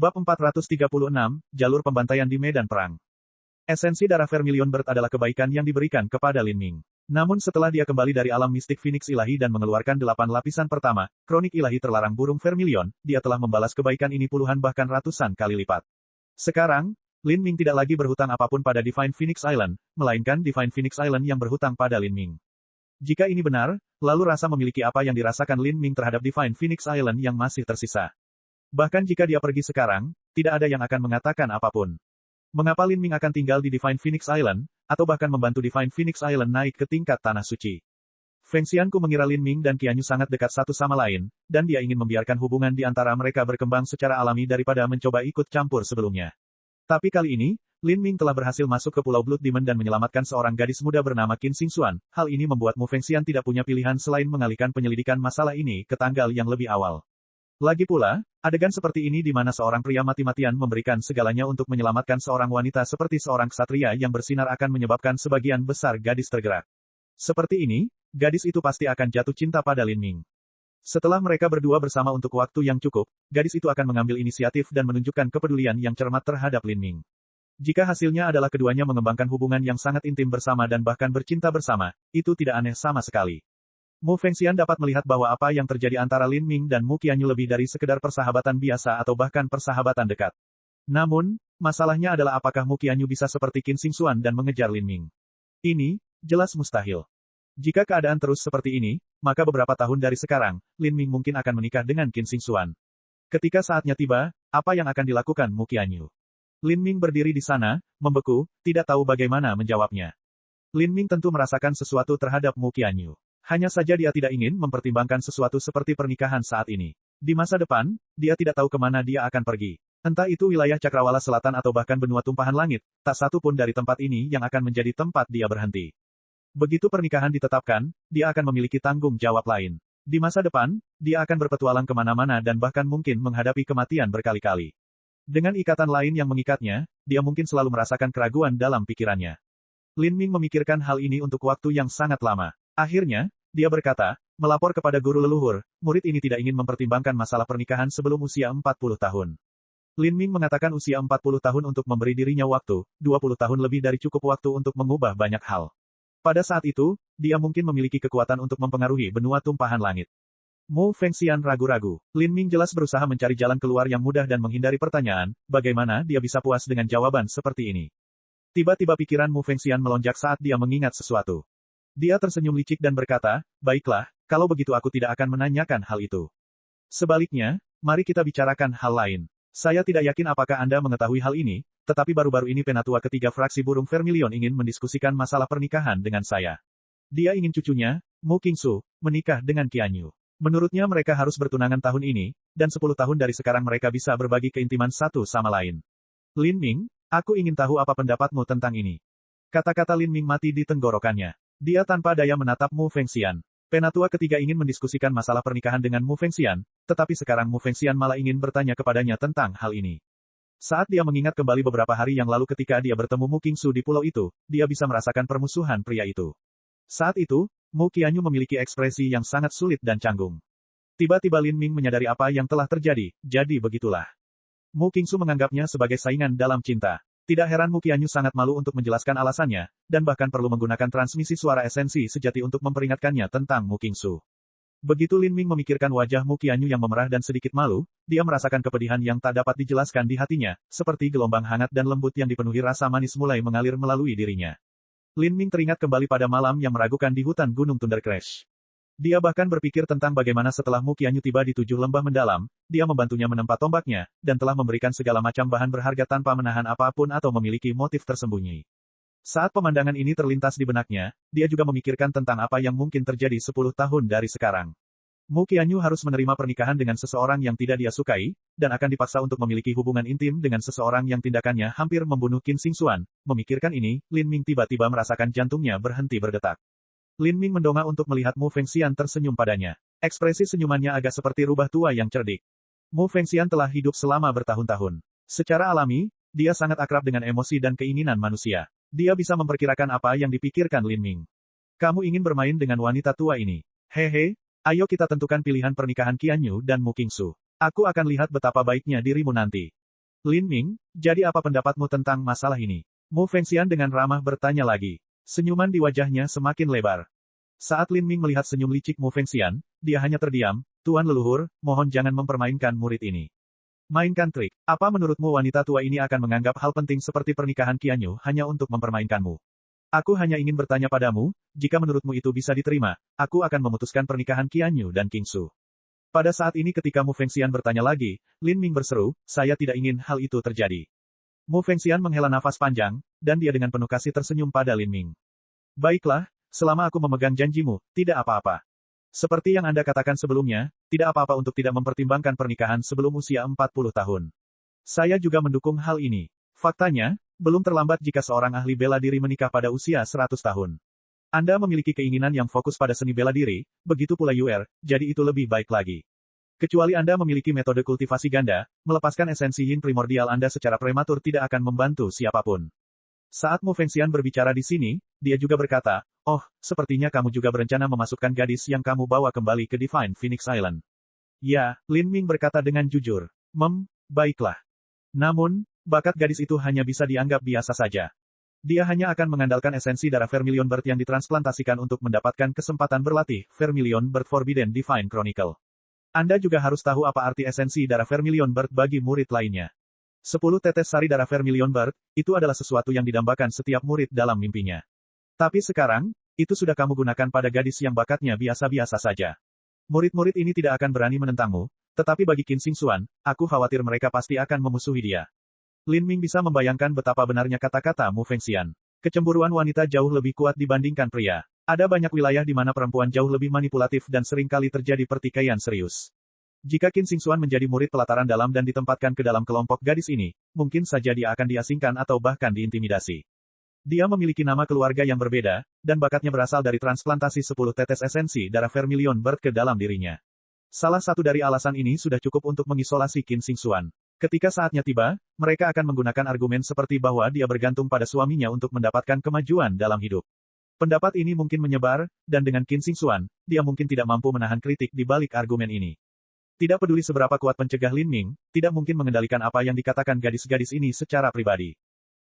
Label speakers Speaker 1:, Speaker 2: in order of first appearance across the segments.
Speaker 1: Bab 436, Jalur Pembantaian di Medan Perang. Esensi darah Vermilion Bird adalah kebaikan yang diberikan kepada Lin Ming. Namun setelah dia kembali dari alam mistik Phoenix Ilahi dan mengeluarkan 8 lapisan pertama, kronik ilahi terlarang burung Vermilion, dia telah membalas kebaikan ini puluhan bahkan ratusan kali lipat. Sekarang, Lin Ming tidak lagi berhutang apapun pada Divine Phoenix Island, melainkan Divine Phoenix Island yang berhutang pada Lin Ming. Jika ini benar, lalu rasa memiliki apa yang dirasakan Lin Ming terhadap Divine Phoenix Island yang masih tersisa. Bahkan jika dia pergi sekarang, tidak ada yang akan mengatakan apapun. Mengapa Lin Ming akan tinggal di Divine Phoenix Island, atau bahkan membantu Divine Phoenix Island naik ke tingkat tanah suci? Feng Xianku mengira Lin Ming dan Qianyu sangat dekat satu sama lain, dan dia ingin membiarkan hubungan di antara mereka berkembang secara alami daripada mencoba ikut campur sebelumnya. Tapi kali ini, Lin Ming telah berhasil masuk ke Pulau Blood Demon dan menyelamatkan seorang gadis muda bernama Qin Xingxuan. Hal ini membuat Mu Fengxian tidak punya pilihan selain mengalihkan penyelidikan masalah ini ke tanggal yang lebih awal. Lagi pula, adegan seperti ini di mana seorang pria mati-matian memberikan segalanya untuk menyelamatkan seorang wanita seperti seorang ksatria yang bersinar akan menyebabkan sebagian besar gadis tergerak. Seperti ini, gadis itu pasti akan jatuh cinta pada Lin Ming. Setelah mereka berdua bersama untuk waktu yang cukup, gadis itu akan mengambil inisiatif dan menunjukkan kepedulian yang cermat terhadap Lin Ming. Jika hasilnya adalah keduanya mengembangkan hubungan yang sangat intim bersama dan bahkan bercinta bersama, itu tidak aneh sama sekali. Mu Fengxian dapat melihat bahwa apa yang terjadi antara Lin Ming dan Mu Qianyu lebih dari sekedar persahabatan biasa atau bahkan persahabatan dekat. Namun, masalahnya adalah apakah Mu Qianyu bisa seperti Qin Xingxuan dan mengejar Lin Ming. Ini, jelas mustahil. Jika keadaan terus seperti ini, maka beberapa tahun dari sekarang, Lin Ming mungkin akan menikah dengan Qin Xingxuan. Ketika saatnya tiba, apa yang akan dilakukan Mu Qianyu? Lin Ming berdiri di sana, membeku, tidak tahu bagaimana menjawabnya. Lin Ming tentu merasakan sesuatu terhadap Mu Qianyu. Hanya saja dia tidak ingin mempertimbangkan sesuatu seperti pernikahan saat ini. Di masa depan, dia tidak tahu kemana dia akan pergi. Entah itu wilayah Cakrawala Selatan atau bahkan benua tumpahan langit, tak satu pun dari tempat ini yang akan menjadi tempat dia berhenti. Begitu pernikahan ditetapkan, dia akan memiliki tanggung jawab lain. Di masa depan, dia akan berpetualang kemana-mana dan bahkan mungkin menghadapi kematian berkali-kali. Dengan ikatan lain yang mengikatnya, dia mungkin selalu merasakan keraguan dalam pikirannya. Lin Ming memikirkan hal ini untuk waktu yang sangat lama. Akhirnya, dia berkata, melapor kepada guru leluhur, murid ini tidak ingin mempertimbangkan masalah pernikahan sebelum usia 40 tahun. Lin Ming mengatakan usia 40 tahun untuk memberi dirinya waktu, 20 tahun lebih dari cukup waktu untuk mengubah banyak hal. Pada saat itu, dia mungkin memiliki kekuatan untuk mempengaruhi benua tumpahan langit. Mu Fengxian ragu-ragu. Lin Ming jelas berusaha mencari jalan keluar yang mudah dan menghindari pertanyaan, bagaimana dia bisa puas dengan jawaban seperti ini. Tiba-tiba pikiran Mu Fengxian melonjak saat dia mengingat sesuatu. Dia tersenyum licik dan berkata, baiklah, kalau begitu aku tidak akan menanyakan hal itu. Sebaliknya, mari kita bicarakan hal lain. Saya tidak yakin apakah Anda mengetahui hal ini, tetapi baru-baru ini penatua ketiga fraksi burung Vermilion ingin mendiskusikan masalah pernikahan dengan saya. Dia ingin cucunya, Mu Qingsu, menikah dengan Qianyu. Menurutnya mereka harus bertunangan tahun ini, dan 10 tahun dari sekarang mereka bisa berbagi keintiman satu sama lain. Lin Ming, aku ingin tahu apa pendapatmu tentang ini. Kata-kata Lin Ming mati di tenggorokannya. Dia tanpa daya menatap Mu Fengxian. Penatua ketiga ingin mendiskusikan masalah pernikahan dengan Mu Fengxian, tetapi sekarang Mu Fengxian malah ingin bertanya kepadanya tentang hal ini. Saat dia mengingat kembali beberapa hari yang lalu ketika dia bertemu Mu Qingsu di pulau itu, dia bisa merasakan permusuhan pria itu. Saat itu, Mu Qianyu memiliki ekspresi yang sangat sulit dan canggung. Tiba-tiba Lin Ming menyadari apa yang telah terjadi, jadi begitulah. Mu Qingsu menganggapnya sebagai saingan dalam cinta. Tidak heran Mu Qianyu sangat malu untuk menjelaskan alasannya, dan bahkan perlu menggunakan transmisi suara esensi sejati untuk memperingatkannya tentang Mu Qingsu. Begitu Lin Ming memikirkan wajah Mu Qianyu yang memerah dan sedikit malu, dia merasakan kepedihan yang tak dapat dijelaskan di hatinya, seperti gelombang hangat dan lembut yang dipenuhi rasa manis mulai mengalir melalui dirinya. Lin Ming teringat kembali pada malam yang meragukan di hutan Gunung Thunder Crash. Dia bahkan berpikir tentang bagaimana setelah Mu Qianyu tiba di 7 lembah mendalam, dia membantunya menempa tombaknya, dan telah memberikan segala macam bahan berharga tanpa menahan apapun atau memiliki motif tersembunyi. Saat pemandangan ini terlintas di benaknya, dia juga memikirkan tentang apa yang mungkin terjadi 10 tahun dari sekarang. Mu Qianyu harus menerima pernikahan dengan seseorang yang tidak dia sukai, dan akan dipaksa untuk memiliki hubungan intim dengan seseorang yang tindakannya hampir membunuh Qin Xingxuan. Memikirkan ini, Lin Ming tiba-tiba merasakan jantungnya berhenti berdetak. Lin Ming mendongak untuk melihat Mu Fengxian tersenyum padanya. Ekspresi senyumannya agak seperti rubah tua yang cerdik. Mu Fengxian telah hidup selama bertahun-tahun. Secara alami, dia sangat akrab dengan emosi dan keinginan manusia. Dia bisa memperkirakan apa yang dipikirkan Lin Ming. Kamu ingin bermain dengan wanita tua ini. Hehe, ayo kita tentukan pilihan pernikahan Qianyu dan Mu Qingsu. Aku akan lihat betapa baiknya dirimu nanti. Lin Ming, jadi apa pendapatmu tentang masalah ini? Mu Fengxian dengan ramah bertanya lagi. Senyuman di wajahnya semakin lebar. Saat Lin Ming melihat senyum licik Mu Fengxian, dia hanya terdiam. Tuan leluhur, mohon jangan mempermainkan murid ini. Mainkan trik. Apa menurutmu wanita tua ini akan menganggap hal penting seperti pernikahan Qianyu hanya untuk mempermainkanmu? Aku hanya ingin bertanya padamu, jika menurutmu itu bisa diterima, aku akan memutuskan pernikahan Qianyu dan Qingsu. Pada saat ini ketika Mu Fengxian bertanya lagi, Lin Ming berseru, saya tidak ingin hal itu terjadi. Mu Fengxian menghela nafas panjang, dan dia dengan penuh kasih tersenyum pada Lin Ming. Baiklah, selama aku memegang janjimu, tidak apa-apa. Seperti yang Anda katakan sebelumnya, tidak apa-apa untuk tidak mempertimbangkan pernikahan sebelum usia 40 tahun. Saya juga mendukung hal ini. Faktanya, belum terlambat jika seorang ahli bela diri menikah pada usia 100 tahun. Anda memiliki keinginan yang fokus pada seni bela diri, begitu pula Yuer, jadi itu lebih baik lagi. Kecuali Anda memiliki metode kultivasi ganda, melepaskan esensi yin primordial Anda secara prematur tidak akan membantu siapapun. Saat Mu Fengxian berbicara di sini, dia juga berkata, oh, sepertinya kamu juga berencana memasukkan gadis yang kamu bawa kembali ke Divine Phoenix Island. Ya, Lin Ming berkata dengan jujur. Baiklah. Namun, bakat gadis itu hanya bisa dianggap biasa saja. Dia hanya akan mengandalkan esensi darah Vermilion Bird yang ditransplantasikan untuk mendapatkan kesempatan berlatih Vermilion Bird Forbidden Divine Chronicle. Anda juga harus tahu apa arti esensi darah Vermilion Bird bagi murid lainnya. 10 tetes sari darah Vermilion Bird, itu adalah sesuatu yang didambakan setiap murid dalam mimpinya. Tapi sekarang, itu sudah kamu gunakan pada gadis yang bakatnya biasa-biasa saja. Murid-murid ini tidak akan berani menentangmu, tetapi bagi Qin Xingxuan, aku khawatir mereka pasti akan memusuhi dia. Lin Ming bisa membayangkan betapa benarnya kata-kata Mu Fengxian. Kecemburuan wanita jauh lebih kuat dibandingkan pria. Ada banyak wilayah di mana perempuan jauh lebih manipulatif dan seringkali terjadi pertikaian serius. Jika Qin Xingxuan menjadi murid pelataran dalam dan ditempatkan ke dalam kelompok gadis ini, mungkin saja dia akan diasingkan atau bahkan diintimidasi. Dia memiliki nama keluarga yang berbeda, dan bakatnya berasal dari transplantasi 10 tetes esensi darah Vermilion Bird ke dalam dirinya. Salah satu dari alasan ini sudah cukup untuk mengisolasi Qin Xingxuan. Ketika saatnya tiba, mereka akan menggunakan argumen seperti bahwa dia bergantung pada suaminya untuk mendapatkan kemajuan dalam hidup. Pendapat ini mungkin menyebar, dan dengan Qin Xingxuan, dia mungkin tidak mampu menahan kritik di balik argumen ini. Tidak peduli seberapa kuat pencegah Lin Ming, tidak mungkin mengendalikan apa yang dikatakan gadis-gadis ini secara pribadi.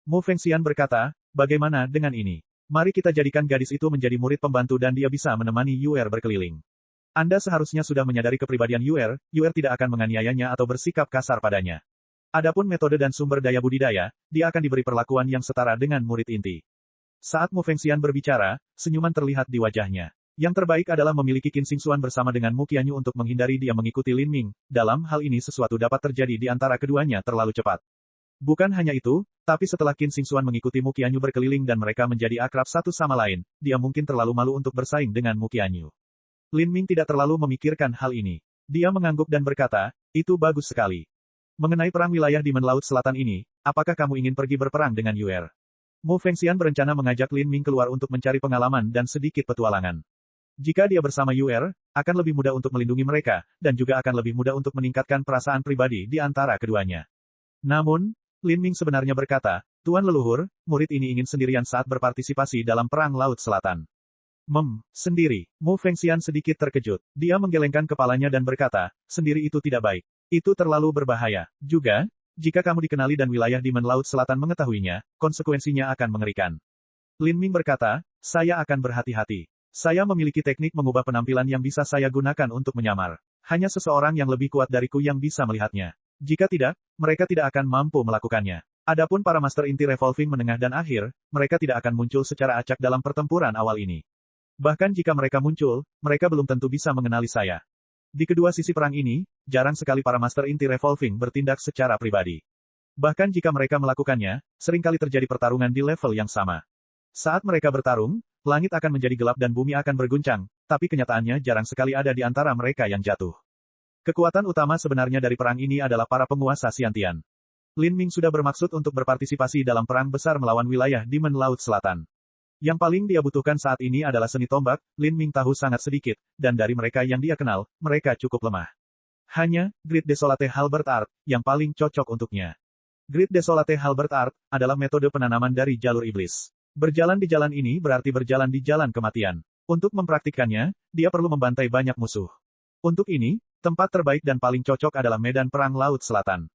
Speaker 1: Mu Fengxian berkata, bagaimana dengan ini? Mari kita jadikan gadis itu menjadi murid pembantu dan dia bisa menemani Yuer berkeliling. Anda seharusnya sudah menyadari kepribadian Yuer tidak akan menganiayanya atau bersikap kasar padanya. Adapun metode dan sumber daya budidaya, dia akan diberi perlakuan yang setara dengan murid inti. Saat Mu Fengxian berbicara, senyuman terlihat di wajahnya. Yang terbaik adalah memiliki Qin Xingxuan bersama dengan Mu Qianyu untuk menghindari dia mengikuti Lin Ming. Dalam hal ini sesuatu dapat terjadi di antara keduanya terlalu cepat. Bukan hanya itu, tapi setelah Qin Xingxuan mengikuti Mu Qianyu berkeliling dan mereka menjadi akrab satu sama lain, dia mungkin terlalu malu untuk bersaing dengan Mu Qianyu. Lin Ming tidak terlalu memikirkan hal ini. Dia mengangguk dan berkata, itu bagus sekali. Mengenai perang wilayah di Laut Selatan ini, apakah kamu ingin pergi berperang dengan Yuer? Mu Fengxian berencana mengajak Lin Ming keluar untuk mencari pengalaman dan sedikit petualangan. Jika dia bersama Yuer, akan lebih mudah untuk melindungi mereka, dan juga akan lebih mudah untuk meningkatkan perasaan pribadi di antara keduanya. Namun, Lin Ming sebenarnya berkata, Tuan leluhur, murid ini ingin sendirian saat berpartisipasi dalam perang Laut Selatan. Sendiri. Mu Fengxian sedikit terkejut. Dia menggelengkan kepalanya dan berkata, sendiri itu tidak baik. Itu terlalu berbahaya. Juga, jika kamu dikenali dan wilayah di Laut Selatan mengetahuinya, konsekuensinya akan mengerikan. Lin Ming berkata, saya akan berhati-hati. Saya memiliki teknik mengubah penampilan yang bisa saya gunakan untuk menyamar. Hanya seseorang yang lebih kuat dariku yang bisa melihatnya. Jika tidak, mereka tidak akan mampu melakukannya. Adapun para master inti revolving menengah dan akhir, mereka tidak akan muncul secara acak dalam pertempuran awal ini. Bahkan jika mereka muncul, mereka belum tentu bisa mengenali saya. Di kedua sisi perang ini, jarang sekali para master inti revolving bertindak secara pribadi. Bahkan jika mereka melakukannya, seringkali terjadi pertarungan di level yang sama. Saat mereka bertarung, langit akan menjadi gelap dan bumi akan berguncang, tapi kenyataannya jarang sekali ada di antara mereka yang jatuh. Kekuatan utama sebenarnya dari perang ini adalah para penguasa Xiantian. Lin Ming sudah bermaksud untuk berpartisipasi dalam perang besar melawan wilayah di Laut Selatan. Yang paling dia butuhkan saat ini adalah seni tombak, Lin Ming tahu sangat sedikit, dan dari mereka yang dia kenal, mereka cukup lemah. Hanya, Grid Desolate Halberd Art, yang paling cocok untuknya. Grid Desolate Halberd Art, adalah metode penanaman dari jalur iblis. Berjalan di jalan ini berarti berjalan di jalan kematian. Untuk mempraktikkannya, dia perlu membantai banyak musuh. Untuk ini, tempat terbaik dan paling cocok adalah medan perang Laut Selatan.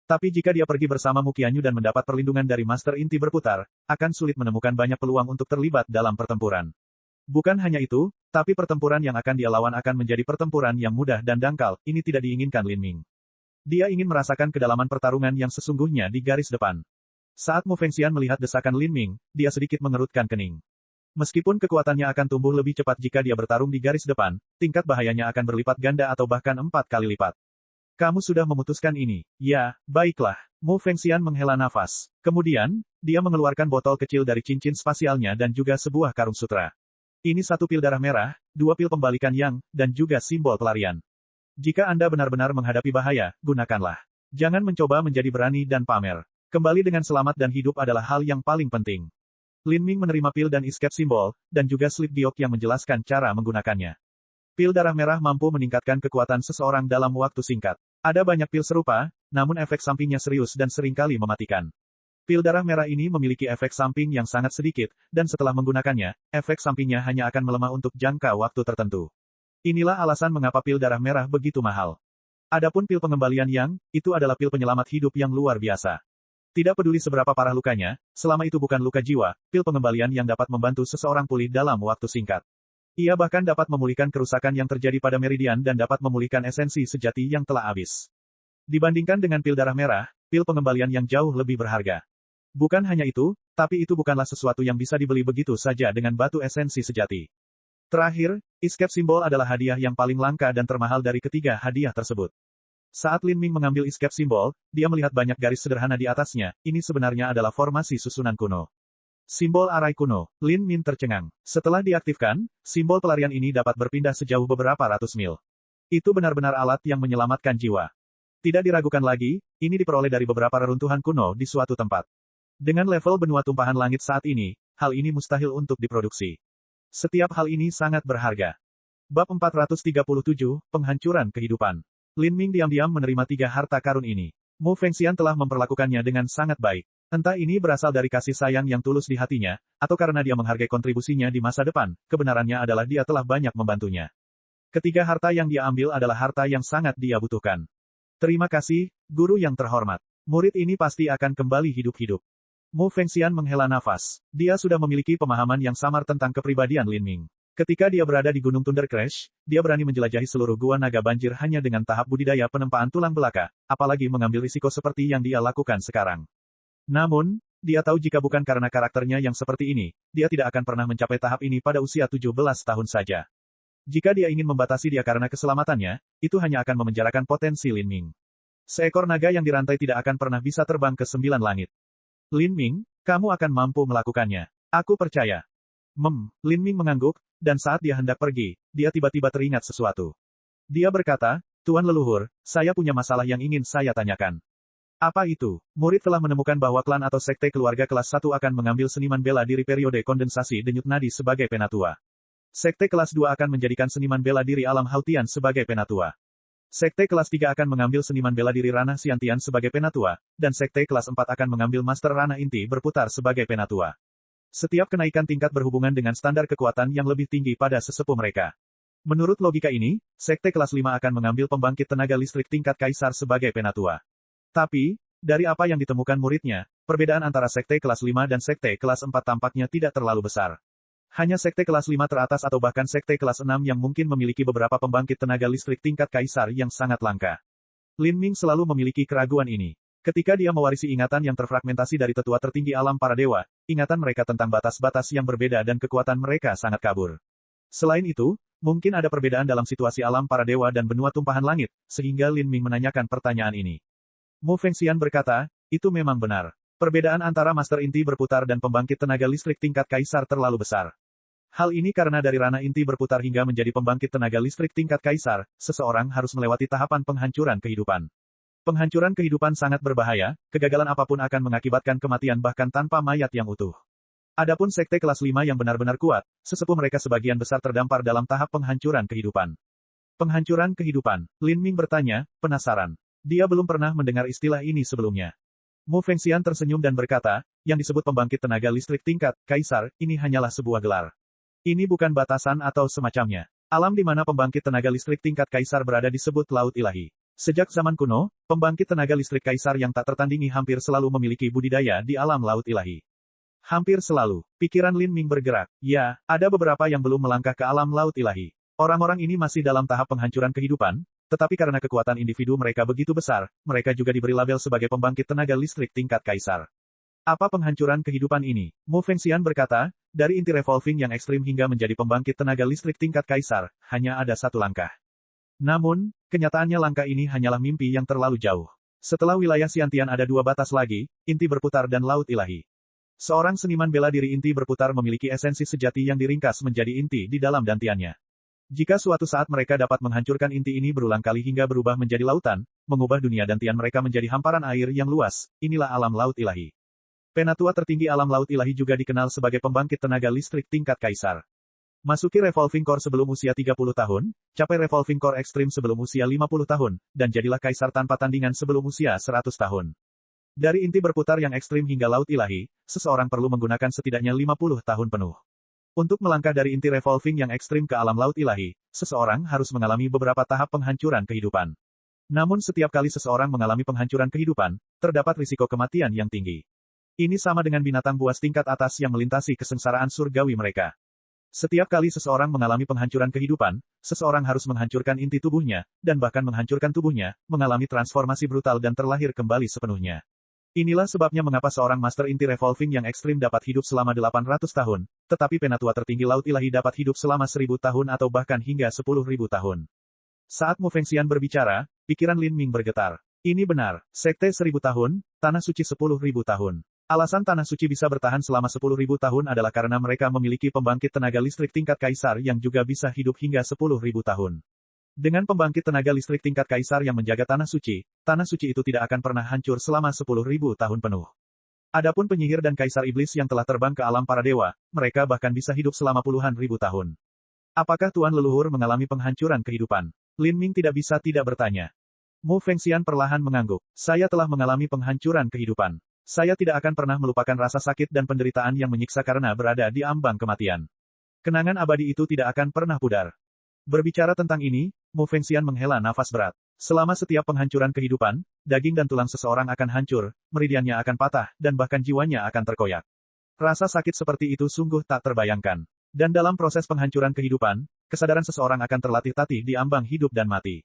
Speaker 1: Tapi jika dia pergi bersama Muqianyu dan mendapat perlindungan dari Master Inti berputar, akan sulit menemukan banyak peluang untuk terlibat dalam pertempuran. Bukan hanya itu, tapi pertempuran yang akan dia lawan akan menjadi pertempuran yang mudah dan dangkal, ini tidak diinginkan Lin Ming. Dia ingin merasakan kedalaman pertarungan yang sesungguhnya di garis depan. Saat Mu Fengxian melihat desakan Lin Ming, dia sedikit mengerutkan kening. Meskipun kekuatannya akan tumbuh lebih cepat jika dia bertarung di garis depan, tingkat bahayanya akan berlipat ganda atau bahkan 4 kali lipat. Kamu sudah memutuskan ini. Ya, baiklah. Mu Fengxian menghela nafas. Kemudian, dia mengeluarkan botol kecil dari cincin spasialnya dan juga sebuah karung sutra. Ini 1 pil darah merah, 2 pil pembalikan yang, dan juga simbol pelarian. Jika Anda benar-benar menghadapi bahaya, gunakanlah. Jangan mencoba menjadi berani dan pamer. Kembali dengan selamat dan hidup adalah hal yang paling penting. Lin Ming menerima pil dan escape simbol, dan juga slip giok yang menjelaskan cara menggunakannya. Pil darah merah mampu meningkatkan kekuatan seseorang dalam waktu singkat. Ada banyak pil serupa, namun efek sampingnya serius dan seringkali mematikan. Pil darah merah ini memiliki efek samping yang sangat sedikit, dan setelah menggunakannya, efek sampingnya hanya akan melemah untuk jangka waktu tertentu. Inilah alasan mengapa pil darah merah begitu mahal. Adapun pil pengembalian yang, itu adalah pil penyelamat hidup yang luar biasa. Tidak peduli seberapa parah lukanya, selama itu bukan luka jiwa, pil pengembalian yang dapat membantu seseorang pulih dalam waktu singkat. Ia bahkan dapat memulihkan kerusakan yang terjadi pada meridian dan dapat memulihkan esensi sejati yang telah habis. Dibandingkan dengan pil darah merah, pil pengembalian yang jauh lebih berharga. Bukan hanya itu, tapi itu bukanlah sesuatu yang bisa dibeli begitu saja dengan batu esensi sejati. Terakhir, escape simbol adalah hadiah yang paling langka dan termahal dari ketiga hadiah tersebut. Saat Lin Ming mengambil escape simbol, dia melihat banyak garis sederhana di atasnya, ini sebenarnya adalah formasi susunan kuno. Simbol arai kuno. Lin Ming tercengang. Setelah diaktifkan, simbol pelarian ini dapat berpindah sejauh beberapa ratus mil. Itu benar-benar alat yang menyelamatkan jiwa. Tidak diragukan lagi, ini diperoleh dari beberapa reruntuhan kuno di suatu tempat. Dengan level benua tumpahan langit saat ini, hal ini mustahil untuk diproduksi. Setiap hal ini sangat berharga. Bab 437, Penghancuran Kehidupan. Lin Ming diam-diam menerima 3 harta karun ini. Mu Fengxian telah memperlakukannya dengan sangat baik. Entah ini berasal dari kasih sayang yang tulus di hatinya, atau karena dia menghargai kontribusinya di masa depan, kebenarannya adalah dia telah banyak membantunya. Ketiga harta yang dia ambil adalah harta yang sangat dia butuhkan. Terima kasih, guru yang terhormat. Murid ini pasti akan kembali hidup-hidup. Mu Fengxian menghela nafas. Dia sudah memiliki pemahaman yang samar tentang kepribadian Lin Ming. Ketika dia berada di Gunung Thunder Crash, dia berani menjelajahi seluruh gua naga banjir hanya dengan tahap budidaya penempaan tulang belaka, apalagi mengambil risiko seperti yang dia lakukan sekarang. Namun, dia tahu jika bukan karena karakternya yang seperti ini, dia tidak akan pernah mencapai tahap ini pada usia 17 tahun saja. Jika dia ingin membatasi dia karena keselamatannya, itu hanya akan memenjarakan potensi Lin Ming. Seekor naga yang dirantai tidak akan pernah bisa terbang ke 9 langit. Lin Ming, kamu akan mampu melakukannya. Aku percaya. Lin Ming mengangguk, dan saat dia hendak pergi, dia tiba-tiba teringat sesuatu. Dia berkata, Tuan Leluhur, saya punya masalah yang ingin saya tanyakan. Apa itu? Murid telah menemukan bahwa klan atau sekte keluarga kelas 1 akan mengambil seniman bela diri periode kondensasi denyut nadi sebagai penatua. Sekte kelas 2 akan menjadikan seniman bela diri alam Hautian sebagai penatua. Sekte kelas 3 akan mengambil seniman bela diri ranah Siantian sebagai penatua, dan sekte kelas 4 akan mengambil master ranah inti berputar sebagai penatua. Setiap kenaikan tingkat berhubungan dengan standar kekuatan yang lebih tinggi pada sesepuh mereka. Menurut logika ini, sekte kelas 5 akan mengambil pembangkit tenaga listrik tingkat kaisar sebagai penatua. Tapi, dari apa yang ditemukan muridnya, perbedaan antara sekte kelas 5 dan sekte kelas 4 tampaknya tidak terlalu besar. Hanya sekte kelas 5 teratas atau bahkan sekte kelas 6 yang mungkin memiliki beberapa pembangkit tenaga listrik tingkat kaisar yang sangat langka. Lin Ming selalu memiliki keraguan ini. Ketika dia mewarisi ingatan yang terfragmentasi dari tetua tertinggi alam para dewa, ingatan mereka tentang batas-batas yang berbeda dan kekuatan mereka sangat kabur. Selain itu, mungkin ada perbedaan dalam situasi alam para dewa dan benua tumpahan langit, sehingga Lin Ming menanyakan pertanyaan ini. Mu Fengxian berkata, itu memang benar. Perbedaan antara master inti berputar dan pembangkit tenaga listrik tingkat kaisar terlalu besar. Hal ini karena dari ranah inti berputar hingga menjadi pembangkit tenaga listrik tingkat kaisar, seseorang harus melewati tahapan penghancuran kehidupan. Penghancuran kehidupan sangat berbahaya, kegagalan apapun akan mengakibatkan kematian bahkan tanpa mayat yang utuh. Adapun sekte kelas 5 yang benar-benar kuat, sesepuh mereka sebagian besar terdampar dalam tahap penghancuran kehidupan. Penghancuran kehidupan, Lin Ming bertanya, penasaran. Dia belum pernah mendengar istilah ini sebelumnya. Mu Fengxian tersenyum dan berkata, yang disebut pembangkit tenaga listrik tingkat kaisar, ini hanyalah sebuah gelar. Ini bukan batasan atau semacamnya. Alam di mana pembangkit tenaga listrik tingkat kaisar berada disebut Laut Ilahi. Sejak zaman kuno, pembangkit tenaga listrik kaisar yang tak tertandingi hampir selalu memiliki budidaya di alam laut ilahi. Hampir selalu, pikiran Lin Ming bergerak. Ya, ada beberapa yang belum melangkah ke alam laut ilahi. Orang-orang ini masih dalam tahap penghancuran kehidupan, tetapi karena kekuatan individu mereka begitu besar, mereka juga diberi label sebagai pembangkit tenaga listrik tingkat kaisar. Apa penghancuran kehidupan ini? Mu Fengxian berkata, dari inti revolving yang ekstrim hingga menjadi pembangkit tenaga listrik tingkat kaisar, hanya ada satu langkah. Namun, kenyataannya langkah ini hanyalah mimpi yang terlalu jauh. Setelah wilayah Xiantian ada dua batas lagi, inti berputar dan laut ilahi. Seorang seniman bela diri inti berputar memiliki esensi sejati yang diringkas menjadi inti di dalam dantiannya. Jika suatu saat mereka dapat menghancurkan inti ini berulang kali hingga berubah menjadi lautan, mengubah dunia dantian mereka menjadi hamparan air yang luas, inilah alam laut ilahi. Penatua tertinggi alam laut ilahi juga dikenal sebagai pembangkit tenaga listrik tingkat kaisar. Masuki revolving core sebelum usia 30 tahun, capai revolving core ekstrim sebelum usia 50 tahun, dan jadilah kaisar tanpa tandingan sebelum usia 100 tahun. Dari inti berputar yang ekstrim hingga laut ilahi, seseorang perlu menggunakan setidaknya 50 tahun penuh. Untuk melangkah dari inti revolving yang ekstrim ke alam laut ilahi, seseorang harus mengalami beberapa tahap penghancuran kehidupan. Namun setiap kali seseorang mengalami penghancuran kehidupan, terdapat risiko kematian yang tinggi. Ini sama dengan binatang buas tingkat atas yang melintasi kesengsaraan surgawi mereka. Setiap kali seseorang mengalami penghancuran kehidupan, seseorang harus menghancurkan inti tubuhnya, dan bahkan menghancurkan tubuhnya, mengalami transformasi brutal dan terlahir kembali sepenuhnya. Inilah sebabnya mengapa seorang master inti revolving yang ekstrim dapat hidup selama 800 tahun, tetapi penatua tertinggi laut ilahi dapat hidup selama 1000 tahun atau bahkan hingga 10.000 tahun. Saat Mu Fengxian berbicara, pikiran Lin Ming bergetar. Ini benar, sekte 1000 tahun, tanah suci 10.000 tahun. Alasan tanah suci bisa bertahan selama 10.000 tahun adalah karena mereka memiliki pembangkit tenaga listrik tingkat kaisar yang juga bisa hidup hingga 10.000 tahun. Dengan pembangkit tenaga listrik tingkat kaisar yang menjaga tanah suci itu tidak akan pernah hancur selama 10.000 tahun penuh. Adapun penyihir dan kaisar iblis yang telah terbang ke alam para dewa, mereka bahkan bisa hidup selama puluhan ribu tahun. Apakah Tuan Leluhur mengalami penghancuran kehidupan? Lin Ming tidak bisa tidak bertanya. Mu Fengxian perlahan mengangguk. Saya telah mengalami penghancuran kehidupan. Saya tidak akan pernah melupakan rasa sakit dan penderitaan yang menyiksa karena berada di ambang kematian. Kenangan abadi itu tidak akan pernah pudar. Berbicara tentang ini, Mu Fengxian menghela nafas berat. Selama setiap penghancuran kehidupan, daging dan tulang seseorang akan hancur, meridiannya akan patah, dan bahkan jiwanya akan terkoyak. Rasa sakit seperti itu sungguh tak terbayangkan. Dan dalam proses penghancuran kehidupan, kesadaran seseorang akan terlatih-tatih di ambang hidup dan mati.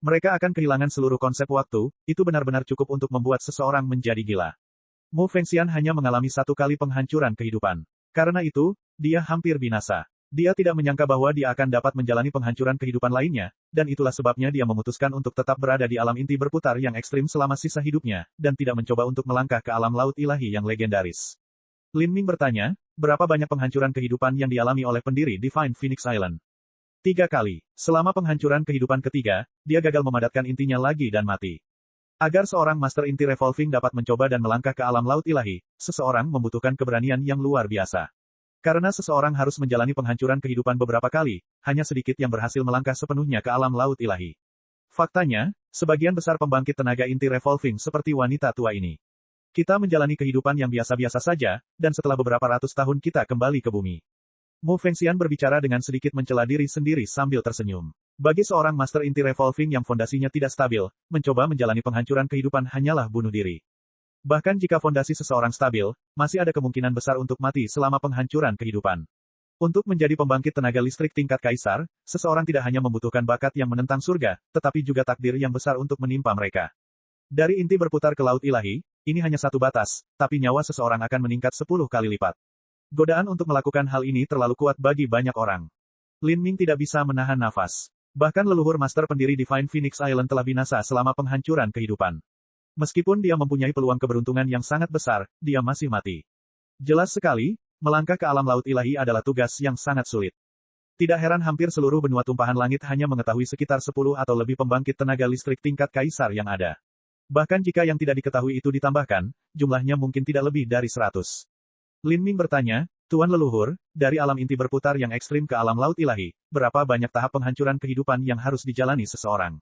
Speaker 1: Mereka akan kehilangan seluruh konsep waktu, itu benar-benar cukup untuk membuat seseorang menjadi gila. Mu Fengxian hanya mengalami satu kali penghancuran kehidupan. Karena itu, dia hampir binasa. Dia tidak menyangka bahwa dia akan dapat menjalani penghancuran kehidupan lainnya, dan itulah sebabnya dia memutuskan untuk tetap berada di alam inti berputar yang ekstrim selama sisa hidupnya, dan tidak mencoba untuk melangkah ke alam laut ilahi yang legendaris. Lin Ming bertanya, berapa banyak penghancuran kehidupan yang dialami oleh pendiri Divine Phoenix Island? 3 kali. Selama penghancuran kehidupan ketiga, dia gagal memadatkan intinya lagi dan mati. Agar seorang master inti revolving dapat mencoba dan melangkah ke alam laut ilahi, seseorang membutuhkan keberanian yang luar biasa. Karena seseorang harus menjalani penghancuran kehidupan beberapa kali, hanya sedikit yang berhasil melangkah sepenuhnya ke alam laut ilahi. Faktanya, sebagian besar pembangkit tenaga inti revolving seperti wanita tua ini. Kita menjalani kehidupan yang biasa-biasa saja, dan setelah beberapa ratus tahun kita kembali ke bumi. Mu Fengxian berbicara dengan sedikit mencela diri sendiri sambil tersenyum. Bagi seorang master inti revolving yang fondasinya tidak stabil, mencoba menjalani penghancuran kehidupan hanyalah bunuh diri. Bahkan jika fondasi seseorang stabil, masih ada kemungkinan besar untuk mati selama penghancuran kehidupan. Untuk menjadi pembangkit tenaga listrik tingkat kaisar, seseorang tidak hanya membutuhkan bakat yang menentang surga, tetapi juga takdir yang besar untuk menimpa mereka. Dari inti berputar ke laut ilahi, ini hanya satu batas, tapi nyawa seseorang akan meningkat 10 kali lipat. Godaan untuk melakukan hal ini terlalu kuat bagi banyak orang. Lin Ming tidak bisa menahan nafas. Bahkan leluhur master pendiri Divine Phoenix Island telah binasa selama penghancuran kehidupan. Meskipun dia mempunyai peluang keberuntungan yang sangat besar, dia masih mati. Jelas sekali, melangkah ke alam laut ilahi adalah tugas yang sangat sulit. Tidak heran hampir seluruh benua tumpahan langit hanya mengetahui sekitar 10 atau lebih pembangkit tenaga listrik tingkat kaisar yang ada. Bahkan jika yang tidak diketahui itu ditambahkan, jumlahnya mungkin tidak lebih dari 100. Lin Ming bertanya, Tuan Leluhur, dari alam inti berputar yang ekstrim ke alam laut ilahi, berapa banyak tahap penghancuran kehidupan yang harus dijalani seseorang?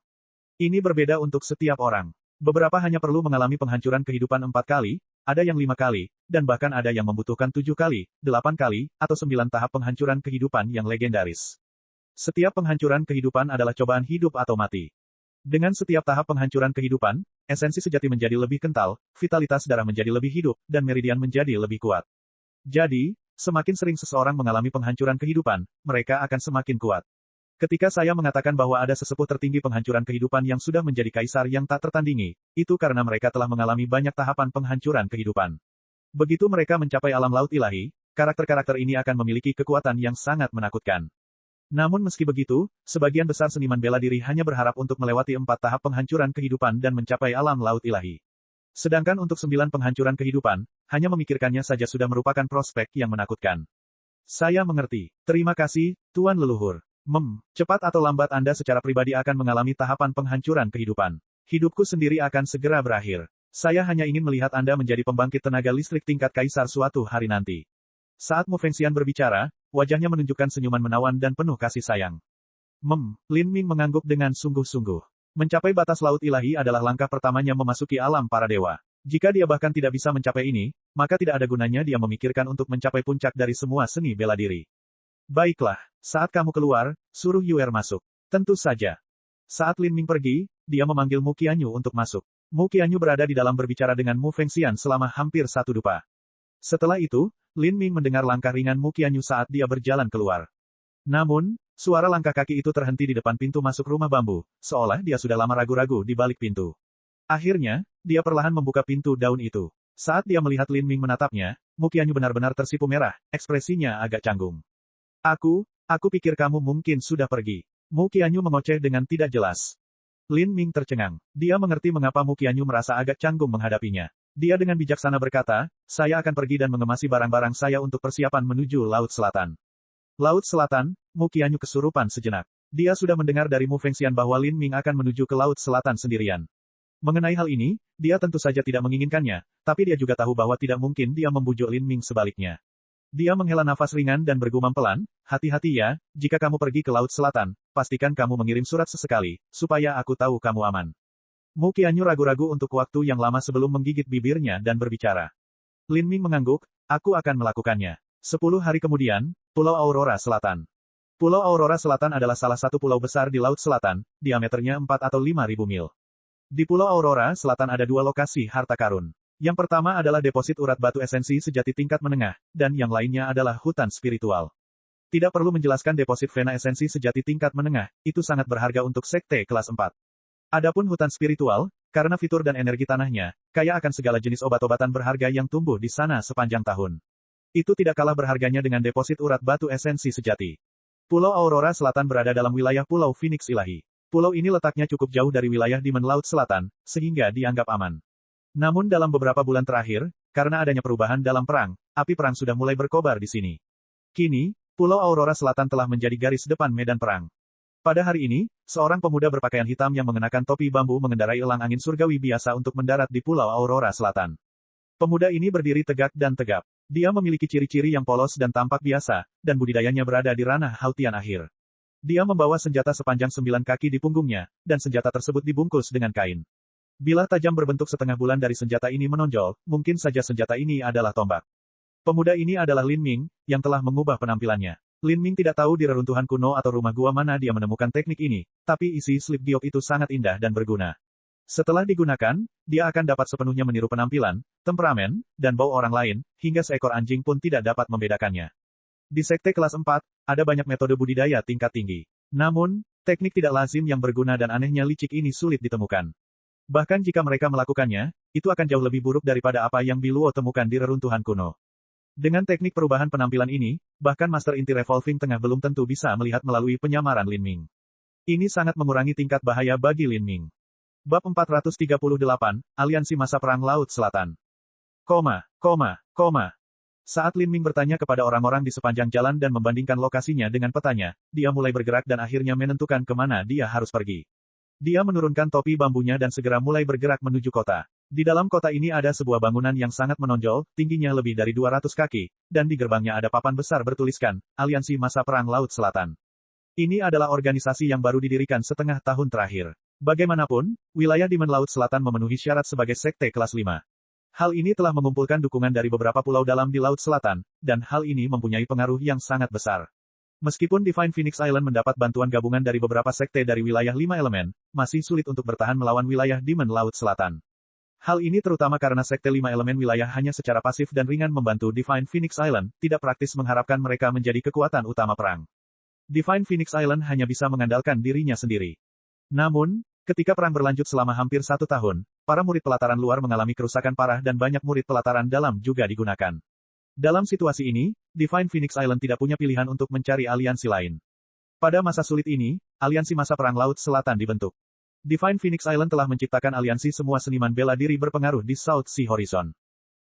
Speaker 1: Ini berbeda untuk setiap orang. Beberapa hanya perlu mengalami penghancuran kehidupan 4 kali, ada yang 5 kali, dan bahkan ada yang membutuhkan 7 kali, 8 kali, atau 9 tahap penghancuran kehidupan yang legendaris. Setiap penghancuran kehidupan adalah cobaan hidup atau mati. Dengan setiap tahap penghancuran kehidupan, esensi sejati menjadi lebih kental, vitalitas darah menjadi lebih hidup, dan meridian menjadi lebih kuat. Jadi, semakin sering seseorang mengalami penghancuran kehidupan, mereka akan semakin kuat. Ketika saya mengatakan bahwa ada sesepuh tertinggi penghancuran kehidupan yang sudah menjadi kaisar yang tak tertandingi, itu karena mereka telah mengalami banyak tahapan penghancuran kehidupan. Begitu mereka mencapai alam laut ilahi, karakter-karakter ini akan memiliki kekuatan yang sangat menakutkan. Namun meski begitu, sebagian besar seniman bela diri hanya berharap untuk melewati 4 tahap penghancuran kehidupan dan mencapai alam laut ilahi. Sedangkan untuk 9 penghancuran kehidupan, hanya memikirkannya saja sudah merupakan prospek yang menakutkan. Saya mengerti. Terima kasih, Tuan Leluhur. Cepat atau lambat Anda secara pribadi akan mengalami tahapan penghancuran kehidupan. Hidupku sendiri akan segera berakhir. Saya hanya ingin melihat Anda menjadi pembangkit tenaga listrik tingkat kaisar suatu hari nanti. Saat Mu Fengxian berbicara, wajahnya menunjukkan senyuman menawan dan penuh kasih sayang. Lin Ming mengangguk dengan sungguh-sungguh. Mencapai batas laut ilahi adalah langkah pertamanya memasuki alam para dewa. Jika dia bahkan tidak bisa mencapai ini, maka tidak ada gunanya dia memikirkan untuk mencapai puncak dari semua seni bela diri. Baiklah, saat kamu keluar, suruh Yuer masuk. Tentu saja. Saat Lin Ming pergi, dia memanggil Mu Qianyu untuk masuk. Mu Qianyu berada di dalam berbicara dengan Mu Fengxian selama hampir 1 dupa. Setelah itu, Lin Ming mendengar langkah ringan Mu Qianyu saat dia berjalan keluar. Namun, suara langkah kaki itu terhenti di depan pintu masuk rumah bambu, seolah dia sudah lama ragu-ragu di balik pintu. Akhirnya, dia perlahan membuka pintu daun itu. Saat dia melihat Lin Ming menatapnya, Mu Qianyu benar-benar tersipu merah, ekspresinya agak canggung. Aku pikir kamu mungkin sudah pergi. Mu Qianyu mengoceh dengan tidak jelas. Lin Ming tercengang. Dia mengerti mengapa Mu Qianyu merasa agak canggung menghadapinya. Dia dengan bijaksana berkata, saya akan pergi dan mengemasi barang-barang saya untuk persiapan menuju Laut Selatan. Laut Selatan, Mu Qianyu kesurupan sejenak. Dia sudah mendengar dari Mu Fengxian bahwa Lin Ming akan menuju ke Laut Selatan sendirian. Mengenai hal ini, dia tentu saja tidak menginginkannya, tapi dia juga tahu bahwa tidak mungkin dia membujuk Lin Ming sebaliknya. Dia menghela nafas ringan dan bergumam pelan, hati-hati ya, jika kamu pergi ke Laut Selatan, pastikan kamu mengirim surat sesekali, supaya aku tahu kamu aman. Mu Qianyu ragu-ragu untuk waktu yang lama sebelum menggigit bibirnya dan berbicara. Lin Ming mengangguk, aku akan melakukannya. 10 hari kemudian, Pulau Aurora Selatan. Pulau Aurora Selatan adalah salah satu pulau besar di Laut Selatan, diameternya 4 atau 5.000 mil. Di Pulau Aurora Selatan ada 2 lokasi harta karun. Yang pertama adalah deposit urat batu esensi sejati tingkat menengah, dan yang lainnya adalah hutan spiritual. Tidak perlu menjelaskan deposit vena esensi sejati tingkat menengah, itu sangat berharga untuk sekte kelas 4. Adapun hutan spiritual, karena fitur dan energi tanahnya, kaya akan segala jenis obat-obatan berharga yang tumbuh di sana sepanjang tahun. Itu tidak kalah berharganya dengan deposit urat batu esensi sejati. Pulau Aurora Selatan berada dalam wilayah Pulau Phoenix Ilahi. Pulau ini letaknya cukup jauh dari wilayah Demon Laut Selatan, sehingga dianggap aman. Namun dalam beberapa bulan terakhir, karena adanya perubahan dalam perang, api perang sudah mulai berkobar di sini. Kini, Pulau Aurora Selatan telah menjadi garis depan medan perang. Pada hari ini, seorang pemuda berpakaian hitam yang mengenakan topi bambu mengendarai elang angin surgawi biasa untuk mendarat di Pulau Aurora Selatan. Pemuda ini berdiri tegak dan tegap. Dia memiliki ciri-ciri yang polos dan tampak biasa, dan budidayanya berada di ranah hautian akhir. Dia membawa senjata sepanjang 9 kaki di punggungnya, dan senjata tersebut dibungkus dengan kain. Bilah tajam berbentuk setengah bulan dari senjata ini menonjol, mungkin saja senjata ini adalah tombak. Pemuda ini adalah Lin Ming, yang telah mengubah penampilannya. Lin Ming tidak tahu di reruntuhan kuno atau rumah gua mana dia menemukan teknik ini, tapi isi slip giok itu sangat indah dan berguna. Setelah digunakan, dia akan dapat sepenuhnya meniru penampilan, temperamen, dan bau orang lain, hingga seekor anjing pun tidak dapat membedakannya. Di sekte kelas 4, ada banyak metode budidaya tingkat tinggi. Namun, teknik tidak lazim yang berguna dan anehnya licik ini sulit ditemukan. Bahkan jika mereka melakukannya, itu akan jauh lebih buruk daripada apa yang Biluo temukan di reruntuhan kuno. Dengan teknik perubahan penampilan ini, bahkan Master Inti Revolving Tengah belum tentu bisa melihat melalui penyamaran Lin Ming. Ini sangat mengurangi tingkat bahaya bagi Lin Ming. Bab 438, Aliansi Masa Perang Laut Selatan. Saat Lin Ming bertanya kepada orang-orang di sepanjang jalan dan membandingkan lokasinya dengan petanya, dia mulai bergerak dan akhirnya menentukan kemana dia harus pergi. Dia menurunkan topi bambunya dan segera mulai bergerak menuju kota. Di dalam kota ini ada sebuah bangunan yang sangat menonjol, tingginya lebih dari 200 kaki, dan di gerbangnya ada papan besar bertuliskan, Aliansi Masa Perang Laut Selatan. Ini adalah organisasi yang baru didirikan setengah tahun terakhir. Bagaimanapun, wilayah Demon Laut Selatan memenuhi syarat sebagai sekte kelas 5. Hal ini telah mengumpulkan dukungan dari beberapa pulau dalam di Laut Selatan, dan hal ini mempunyai pengaruh yang sangat besar. Meskipun Divine Phoenix Island mendapat bantuan gabungan dari beberapa sekte dari wilayah 5 elemen, masih sulit untuk bertahan melawan wilayah Demon Laut Selatan. Hal ini terutama karena sekte 5 elemen wilayah hanya secara pasif dan ringan membantu Divine Phoenix Island, tidak praktis mengharapkan mereka menjadi kekuatan utama perang. Divine Phoenix Island hanya bisa mengandalkan dirinya sendiri. Namun, ketika perang berlanjut selama hampir 1 tahun, para murid pelataran luar mengalami kerusakan parah dan banyak murid pelataran dalam juga digunakan. Dalam situasi ini, Divine Phoenix Island tidak punya pilihan untuk mencari aliansi lain. Pada masa sulit ini, aliansi masa perang Laut Selatan dibentuk. Divine Phoenix Island telah menciptakan aliansi semua seniman bela diri berpengaruh di South Sea Horizon.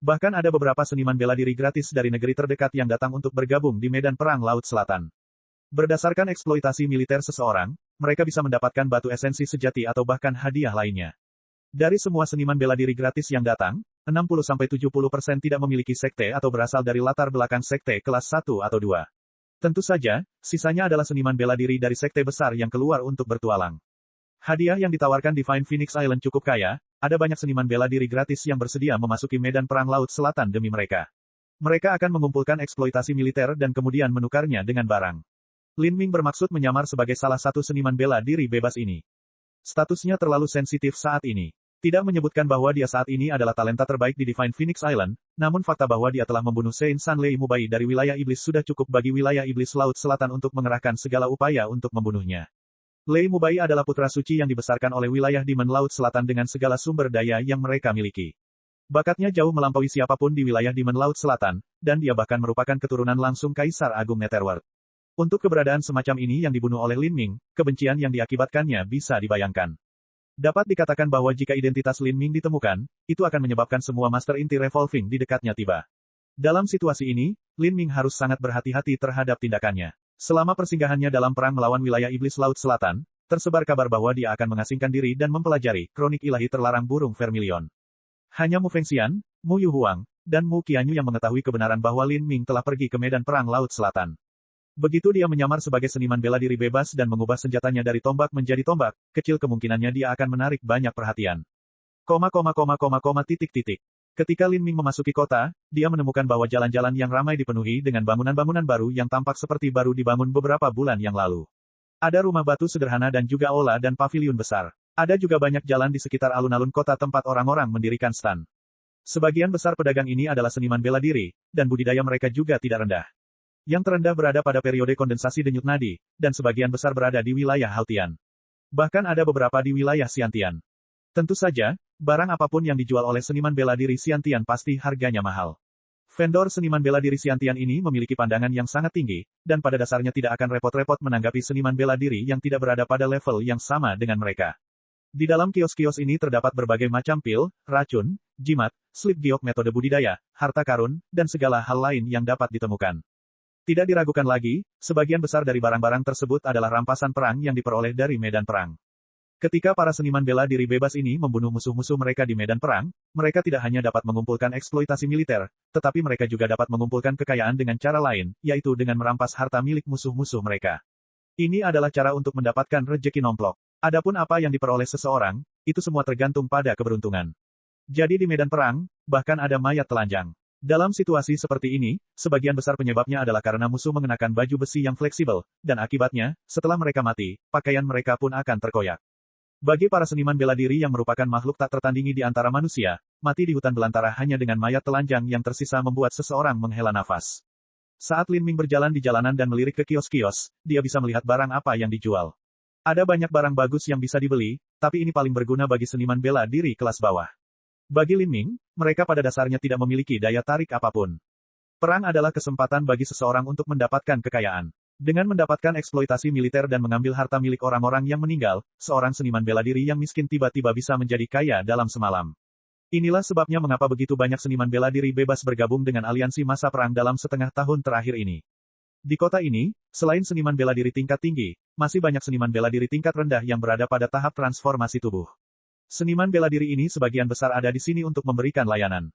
Speaker 1: Bahkan ada beberapa seniman bela diri gratis dari negeri terdekat yang datang untuk bergabung di medan perang Laut Selatan. Berdasarkan eksploitasi militer seseorang, mereka bisa mendapatkan batu esensi sejati atau bahkan hadiah lainnya. Dari semua seniman bela diri gratis yang datang, 60-70% tidak memiliki sekte atau berasal dari latar belakang sekte kelas 1 atau 2. Tentu saja, sisanya adalah seniman bela diri dari sekte besar yang keluar untuk bertualang. Hadiah yang ditawarkan Divine Phoenix Island cukup kaya, ada banyak seniman bela diri gratis yang bersedia memasuki medan perang Laut Selatan demi mereka. Mereka akan mengumpulkan eksploitasi militer dan kemudian menukarnya dengan barang. Lin Ming bermaksud menyamar sebagai salah satu seniman bela diri bebas ini. Statusnya terlalu sensitif saat ini. Tidak menyebutkan bahwa dia saat ini adalah talenta terbaik di Divine Phoenix Island, namun fakta bahwa dia telah membunuh Sein San Lei Mubai dari wilayah iblis sudah cukup bagi wilayah iblis Laut Selatan untuk mengerahkan segala upaya untuk membunuhnya. Lei Mubai adalah putra suci yang dibesarkan oleh wilayah Demon Laut Selatan dengan segala sumber daya yang mereka miliki. Bakatnya jauh melampaui siapapun di wilayah Demon Laut Selatan, dan dia bahkan merupakan keturunan langsung Kaisar Agung Netherworld. Untuk keberadaan semacam ini yang dibunuh oleh Lin Ming, kebencian yang diakibatkannya bisa dibayangkan. Dapat dikatakan bahwa jika identitas Lin Ming ditemukan, itu akan menyebabkan semua Master Inti Revolving di dekatnya tiba. Dalam situasi ini, Lin Ming harus sangat berhati-hati terhadap tindakannya. Selama persinggahannya dalam perang melawan wilayah iblis Laut Selatan, tersebar kabar bahwa dia akan mengasingkan diri dan mempelajari kronik ilahi terlarang burung vermilion. Hanya Mu Fengxian, Mu Yu Huang, dan Mu Qianyu yang mengetahui kebenaran bahwa Lin Ming telah pergi ke medan perang Laut Selatan. Begitu dia menyamar sebagai seniman bela diri bebas dan mengubah senjatanya dari tombak menjadi tombak, kecil kemungkinannya dia akan menarik banyak perhatian. Ketika Lin Ming memasuki kota, dia menemukan bahwa jalan-jalan yang ramai dipenuhi dengan bangunan-bangunan baru yang tampak seperti baru dibangun beberapa bulan yang lalu. Ada rumah batu sederhana dan juga aula dan paviliun besar. Ada juga banyak jalan di sekitar alun-alun kota tempat orang-orang mendirikan stan. Sebagian besar pedagang ini adalah seniman bela diri, dan budidaya mereka juga tidak rendah. Yang terendah berada pada periode kondensasi denyut nadi, dan sebagian besar berada di wilayah Hautian. Bahkan ada beberapa di wilayah Xiantian. Tentu saja, barang apapun yang dijual oleh seniman bela diri Xiantian pasti harganya mahal. Vendor seniman bela diri Xiantian ini memiliki pandangan yang sangat tinggi, dan pada dasarnya tidak akan repot-repot menanggapi seniman bela diri yang tidak berada pada level yang sama dengan mereka. Di dalam kios-kios ini terdapat berbagai macam pil, racun, jimat, slip giok metode budidaya, harta karun, dan segala hal lain yang dapat ditemukan. Tidak diragukan lagi, sebagian besar dari barang-barang tersebut adalah rampasan perang yang diperoleh dari medan perang. Ketika para seniman bela diri bebas ini membunuh musuh-musuh mereka di medan perang, mereka tidak hanya dapat mengumpulkan eksploitasi militer, tetapi mereka juga dapat mengumpulkan kekayaan dengan cara lain, yaitu dengan merampas harta milik musuh-musuh mereka. Ini adalah cara untuk mendapatkan rejeki nomplok. Adapun apa yang diperoleh seseorang, itu semua tergantung pada keberuntungan. Jadi di medan perang, bahkan ada mayat telanjang. Dalam situasi seperti ini, sebagian besar penyebabnya adalah karena musuh mengenakan baju besi yang fleksibel, dan akibatnya, setelah mereka mati, pakaian mereka pun akan terkoyak. Bagi para seniman bela diri yang merupakan makhluk tak tertandingi di antara manusia, mati di hutan belantara hanya dengan mayat telanjang yang tersisa membuat seseorang menghela nafas. Saat Lin Ming berjalan di jalanan dan melirik ke kios-kios, dia bisa melihat barang apa yang dijual. Ada banyak barang bagus yang bisa dibeli, tapi ini paling berguna bagi seniman bela diri kelas bawah. Bagi Lin Ming, mereka pada dasarnya tidak memiliki daya tarik apapun. Perang adalah kesempatan bagi seseorang untuk mendapatkan kekayaan. Dengan mendapatkan eksploitasi militer dan mengambil harta milik orang-orang yang meninggal, seorang seniman bela diri yang miskin tiba-tiba bisa menjadi kaya dalam semalam. Inilah sebabnya mengapa begitu banyak seniman bela diri bebas bergabung dengan aliansi masa perang dalam setengah tahun terakhir ini. Di kota ini, selain seniman bela diri tingkat tinggi, masih banyak seniman bela diri tingkat rendah yang berada pada tahap transformasi tubuh. Seniman bela diri ini sebagian besar ada di sini untuk memberikan layanan.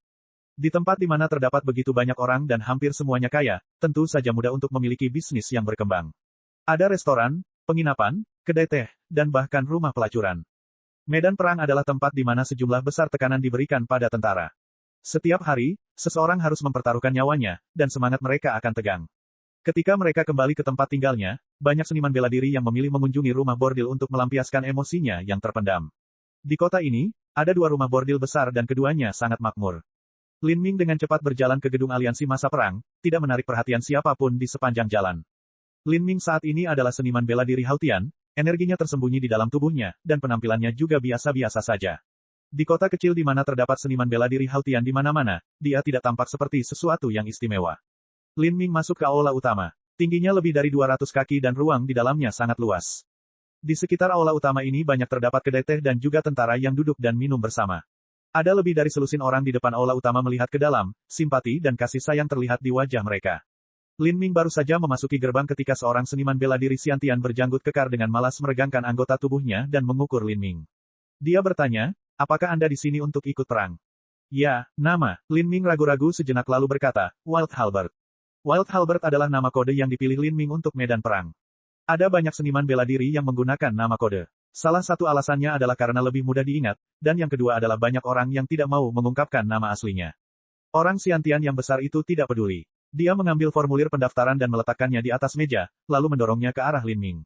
Speaker 1: Di tempat di mana terdapat begitu banyak orang dan hampir semuanya kaya, tentu saja mudah untuk memiliki bisnis yang berkembang. Ada restoran, penginapan, kedai teh, dan bahkan rumah pelacuran. Medan perang adalah tempat di mana sejumlah besar tekanan diberikan pada tentara. Setiap hari, seseorang harus mempertaruhkan nyawanya, dan semangat mereka akan tegang. Ketika mereka kembali ke tempat tinggalnya, banyak seniman bela diri yang memilih mengunjungi rumah bordil untuk melampiaskan emosinya yang terpendam. Di kota ini, ada 2 rumah bordil besar dan keduanya sangat makmur. Lin Ming dengan cepat berjalan ke gedung aliansi masa perang, tidak menarik perhatian siapapun di sepanjang jalan. Lin Ming saat ini adalah seniman bela diri Haotian, energinya tersembunyi di dalam tubuhnya, dan penampilannya juga biasa-biasa saja. Di kota kecil di mana terdapat seniman bela diri Haotian di mana-mana, dia tidak tampak seperti sesuatu yang istimewa. Lin Ming masuk ke aula utama. Tingginya lebih dari 200 kaki dan ruang di dalamnya sangat luas. Di sekitar aula utama ini banyak terdapat kedai teh dan juga tentara yang duduk dan minum bersama. Ada lebih dari selusin orang di depan aula utama melihat ke dalam, simpati dan kasih sayang terlihat di wajah mereka. Lin Ming baru saja memasuki gerbang ketika seorang seniman bela diri Xiantian berjanggut kekar dengan malas meregangkan anggota tubuhnya dan mengukur Lin Ming. Dia bertanya, apakah Anda di sini untuk ikut perang? Ya, nama. Lin Ming ragu-ragu sejenak lalu berkata, Wild Halberd. Wild Halberd adalah nama kode yang dipilih Lin Ming untuk medan perang. Ada banyak seniman bela diri yang menggunakan nama kode. Salah satu alasannya adalah karena lebih mudah diingat, dan yang kedua adalah banyak orang yang tidak mau mengungkapkan nama aslinya. Orang Xiantian yang besar itu tidak peduli. Dia mengambil formulir pendaftaran dan meletakkannya di atas meja, lalu mendorongnya ke arah Lin Ming.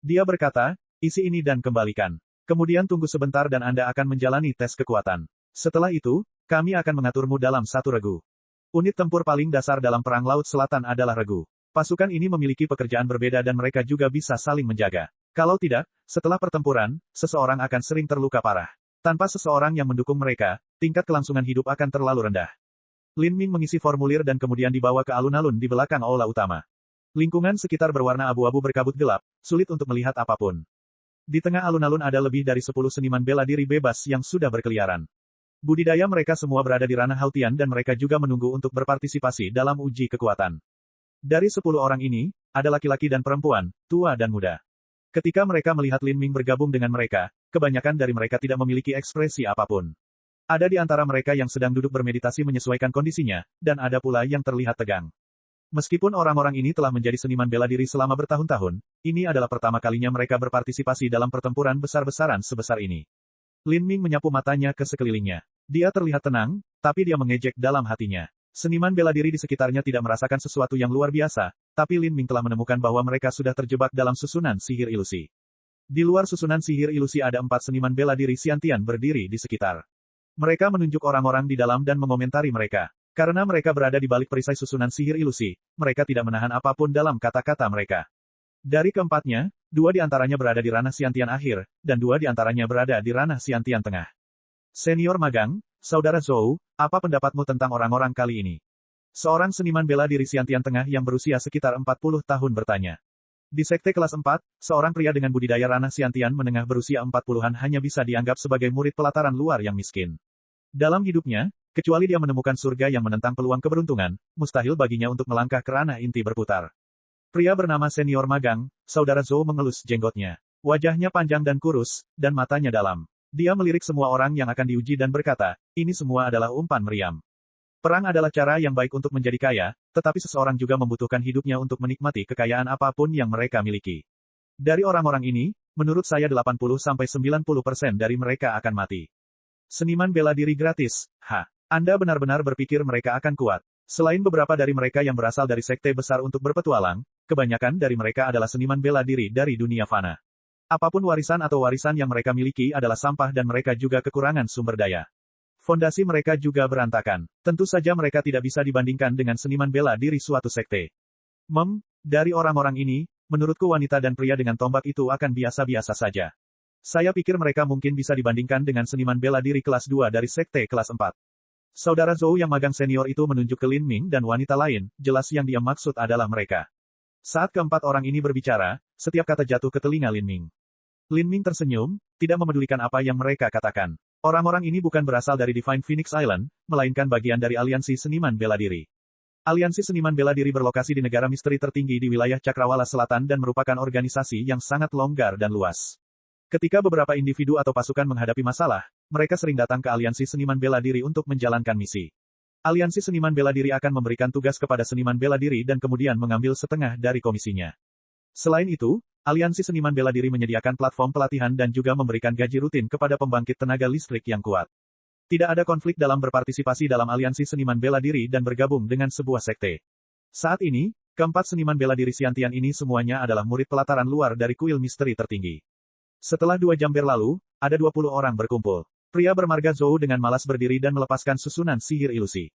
Speaker 1: Dia berkata, isi ini dan kembalikan. Kemudian tunggu sebentar dan Anda akan menjalani tes kekuatan. Setelah itu, kami akan mengaturmu dalam satu regu. Unit tempur paling dasar dalam Perang Laut Selatan adalah regu. Pasukan ini memiliki pekerjaan berbeda dan mereka juga bisa saling menjaga. Kalau tidak, setelah pertempuran, seseorang akan sering terluka parah. Tanpa seseorang yang mendukung mereka, tingkat kelangsungan hidup akan terlalu rendah. Lin Ming mengisi formulir dan kemudian dibawa ke alun-alun di belakang aula utama. Lingkungan sekitar berwarna abu-abu berkabut gelap, sulit untuk melihat apapun. Di tengah alun-alun ada lebih dari 10 seniman bela diri bebas yang sudah berkeliaran. Budidaya mereka semua berada di ranah Haotian dan mereka juga menunggu untuk berpartisipasi dalam uji kekuatan. Dari 10 orang ini, ada laki-laki dan perempuan, tua dan muda. Ketika mereka melihat Lin Ming bergabung dengan mereka, kebanyakan dari mereka tidak memiliki ekspresi apapun. Ada di antara mereka yang sedang duduk bermeditasi menyesuaikan kondisinya, dan ada pula yang terlihat tegang. Meskipun orang-orang ini telah menjadi seniman bela diri selama bertahun-tahun, ini adalah pertama kalinya mereka berpartisipasi dalam pertempuran besar-besaran sebesar ini. Lin Ming menyapu matanya ke sekelilingnya. Dia terlihat tenang, tapi dia mengejek dalam hatinya. Seniman bela diri di sekitarnya tidak merasakan sesuatu yang luar biasa, tapi Lin Ming telah menemukan bahwa mereka sudah terjebak dalam susunan sihir ilusi. Di luar susunan sihir ilusi ada 4 seniman bela diri Xiantian berdiri di sekitar. Mereka menunjuk orang-orang di dalam dan mengomentari mereka. Karena mereka berada di balik perisai susunan sihir ilusi, mereka tidak menahan apapun dalam kata-kata mereka. Dari keempatnya, 2 di antaranya berada di ranah Xiantian akhir, dan 2 di antaranya berada di ranah Xiantian tengah. Senior magang, Saudara Zhou, apa pendapatmu tentang orang-orang kali ini? Seorang seniman bela diri Xiantian tengah yang berusia sekitar 40 tahun bertanya. Di sekte kelas 4, seorang pria dengan budidaya ranah Xiantian menengah berusia 40-an hanya bisa dianggap sebagai murid pelataran luar yang miskin. Dalam hidupnya, kecuali dia menemukan surga yang menentang peluang keberuntungan, mustahil baginya untuk melangkah ke ranah inti berputar. Pria bernama senior magang, Saudara Zhou mengelus jenggotnya. Wajahnya panjang dan kurus, dan matanya dalam. Dia melirik semua orang yang akan diuji dan berkata, ini semua adalah umpan meriam. Perang adalah cara yang baik untuk menjadi kaya, tetapi seseorang juga membutuhkan hidupnya untuk menikmati kekayaan apapun yang mereka miliki. Dari orang-orang ini, menurut saya 80-90% dari mereka akan mati. Seniman bela diri gratis, Anda benar-benar berpikir mereka akan kuat. Selain beberapa dari mereka yang berasal dari sekte besar untuk berpetualang, kebanyakan dari mereka adalah seniman bela diri dari dunia fana. Apapun warisan atau warisan yang mereka miliki adalah sampah dan mereka juga kekurangan sumber daya. Fondasi mereka juga berantakan. Tentu saja mereka tidak bisa dibandingkan dengan seniman bela diri suatu sekte. Dari orang-orang ini, menurutku wanita dan pria dengan tombak itu akan biasa-biasa saja. Saya pikir mereka mungkin bisa dibandingkan dengan seniman bela diri kelas 2 dari sekte kelas 4. Saudara Zhou yang magang senior itu menunjuk ke Lin Ming dan wanita lain, jelas yang dia maksud adalah mereka. Saat keempat orang ini berbicara, setiap kata jatuh ke telinga Lin Ming. Lin Ming tersenyum, tidak memedulikan apa yang mereka katakan. Orang-orang ini bukan berasal dari Divine Phoenix Island, melainkan bagian dari aliansi seniman bela diri. Aliansi seniman bela diri berlokasi di negara misteri tertinggi di wilayah Cakrawala Selatan dan merupakan organisasi yang sangat longgar dan luas. Ketika beberapa individu atau pasukan menghadapi masalah, mereka sering datang ke aliansi seniman bela diri untuk menjalankan misi. Aliansi seniman bela diri akan memberikan tugas kepada seniman bela diri dan kemudian mengambil setengah dari komisinya. Selain itu, aliansi seniman bela diri menyediakan platform pelatihan dan juga memberikan gaji rutin kepada pembangkit tenaga listrik yang kuat. Tidak ada konflik dalam berpartisipasi dalam aliansi seniman bela diri dan bergabung dengan sebuah sekte. Saat ini, Keempat seniman bela diri Xiantian ini semuanya adalah murid pelataran luar dari kuil misteri tertinggi. Setelah 2 jam berlalu, ada 20 orang berkumpul. Pria bermarga Zhou dengan malas berdiri dan melepaskan susunan sihir ilusi.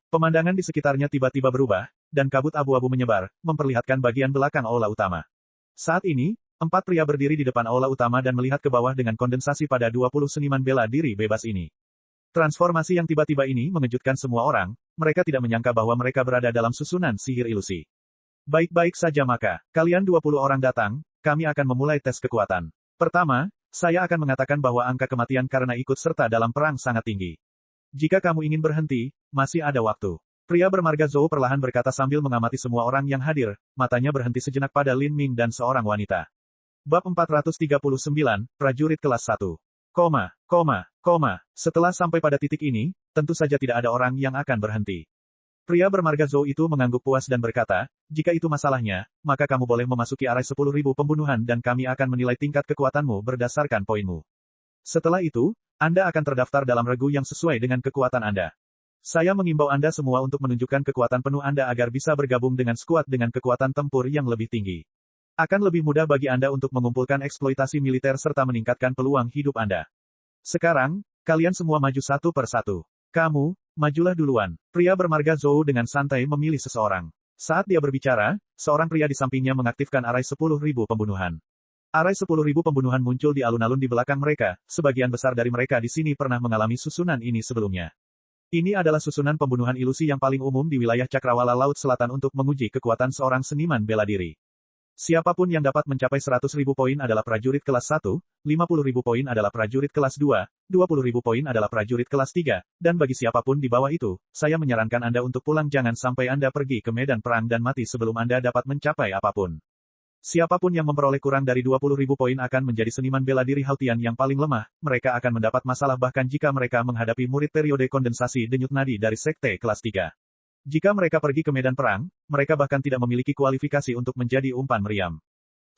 Speaker 1: Pemandangan di sekitarnya tiba-tiba berubah, dan kabut abu-abu menyebar, memperlihatkan bagian belakang aula utama. Saat ini, 4 pria berdiri di depan aula utama dan melihat ke bawah dengan kondensasi pada 20 seniman bela diri bebas ini. Transformasi yang tiba-tiba ini mengejutkan semua orang, mereka tidak menyangka bahwa mereka berada dalam susunan sihir ilusi. Baik-baik saja maka, kalian 20 orang datang, kami akan memulai tes kekuatan. Pertama, saya akan mengatakan bahwa angka kematian karena ikut serta dalam perang sangat tinggi. Jika kamu ingin berhenti, masih ada waktu. Pria bermarga Zhou perlahan berkata sambil mengamati semua orang yang hadir, matanya berhenti sejenak pada Lin Ming dan seorang wanita. Bab 439, Prajurit Kelas 1. Setelah sampai pada titik ini, tentu saja tidak ada orang yang akan berhenti. Pria bermarga Zhou itu mengangguk puas dan berkata, jika itu masalahnya, maka kamu boleh memasuki area 10.000 pembunuhan dan kami akan menilai tingkat kekuatanmu berdasarkan poinmu. Setelah itu, Anda akan terdaftar dalam regu yang sesuai dengan kekuatan Anda. Saya mengimbau Anda semua untuk menunjukkan kekuatan penuh Anda agar bisa bergabung dengan skuad dengan kekuatan tempur yang lebih tinggi. Akan lebih mudah bagi Anda untuk mengumpulkan eksploitasi militer serta meningkatkan peluang hidup Anda. Sekarang, kalian semua maju satu per satu. Kamu, majulah duluan. Pria bermarga Zhou dengan santai memilih seseorang. Saat dia berbicara, seorang pria di sampingnya mengaktifkan arai 10.000 pembunuhan. Arai 10.000 pembunuhan muncul di alun-alun di belakang mereka, sebagian besar dari mereka di sini pernah mengalami susunan ini sebelumnya. Ini adalah susunan pembunuhan ilusi yang paling umum di wilayah Cakrawala Laut Selatan untuk menguji kekuatan seorang seniman bela diri. Siapapun yang dapat mencapai 100.000 poin adalah prajurit kelas 1, 50.000 poin adalah prajurit kelas 2, 20.000 poin adalah prajurit kelas 3, dan bagi siapapun di bawah itu, saya menyarankan Anda untuk pulang jangan sampai Anda pergi ke medan perang dan mati sebelum Anda dapat mencapai apapun. Siapapun yang memperoleh kurang dari 20.000 poin akan menjadi seniman bela diri Hautian yang paling lemah, mereka akan mendapat masalah bahkan jika mereka menghadapi murid periode kondensasi denyut nadi dari sekte kelas 3. Jika mereka pergi ke medan perang, mereka bahkan tidak memiliki kualifikasi untuk menjadi umpan meriam.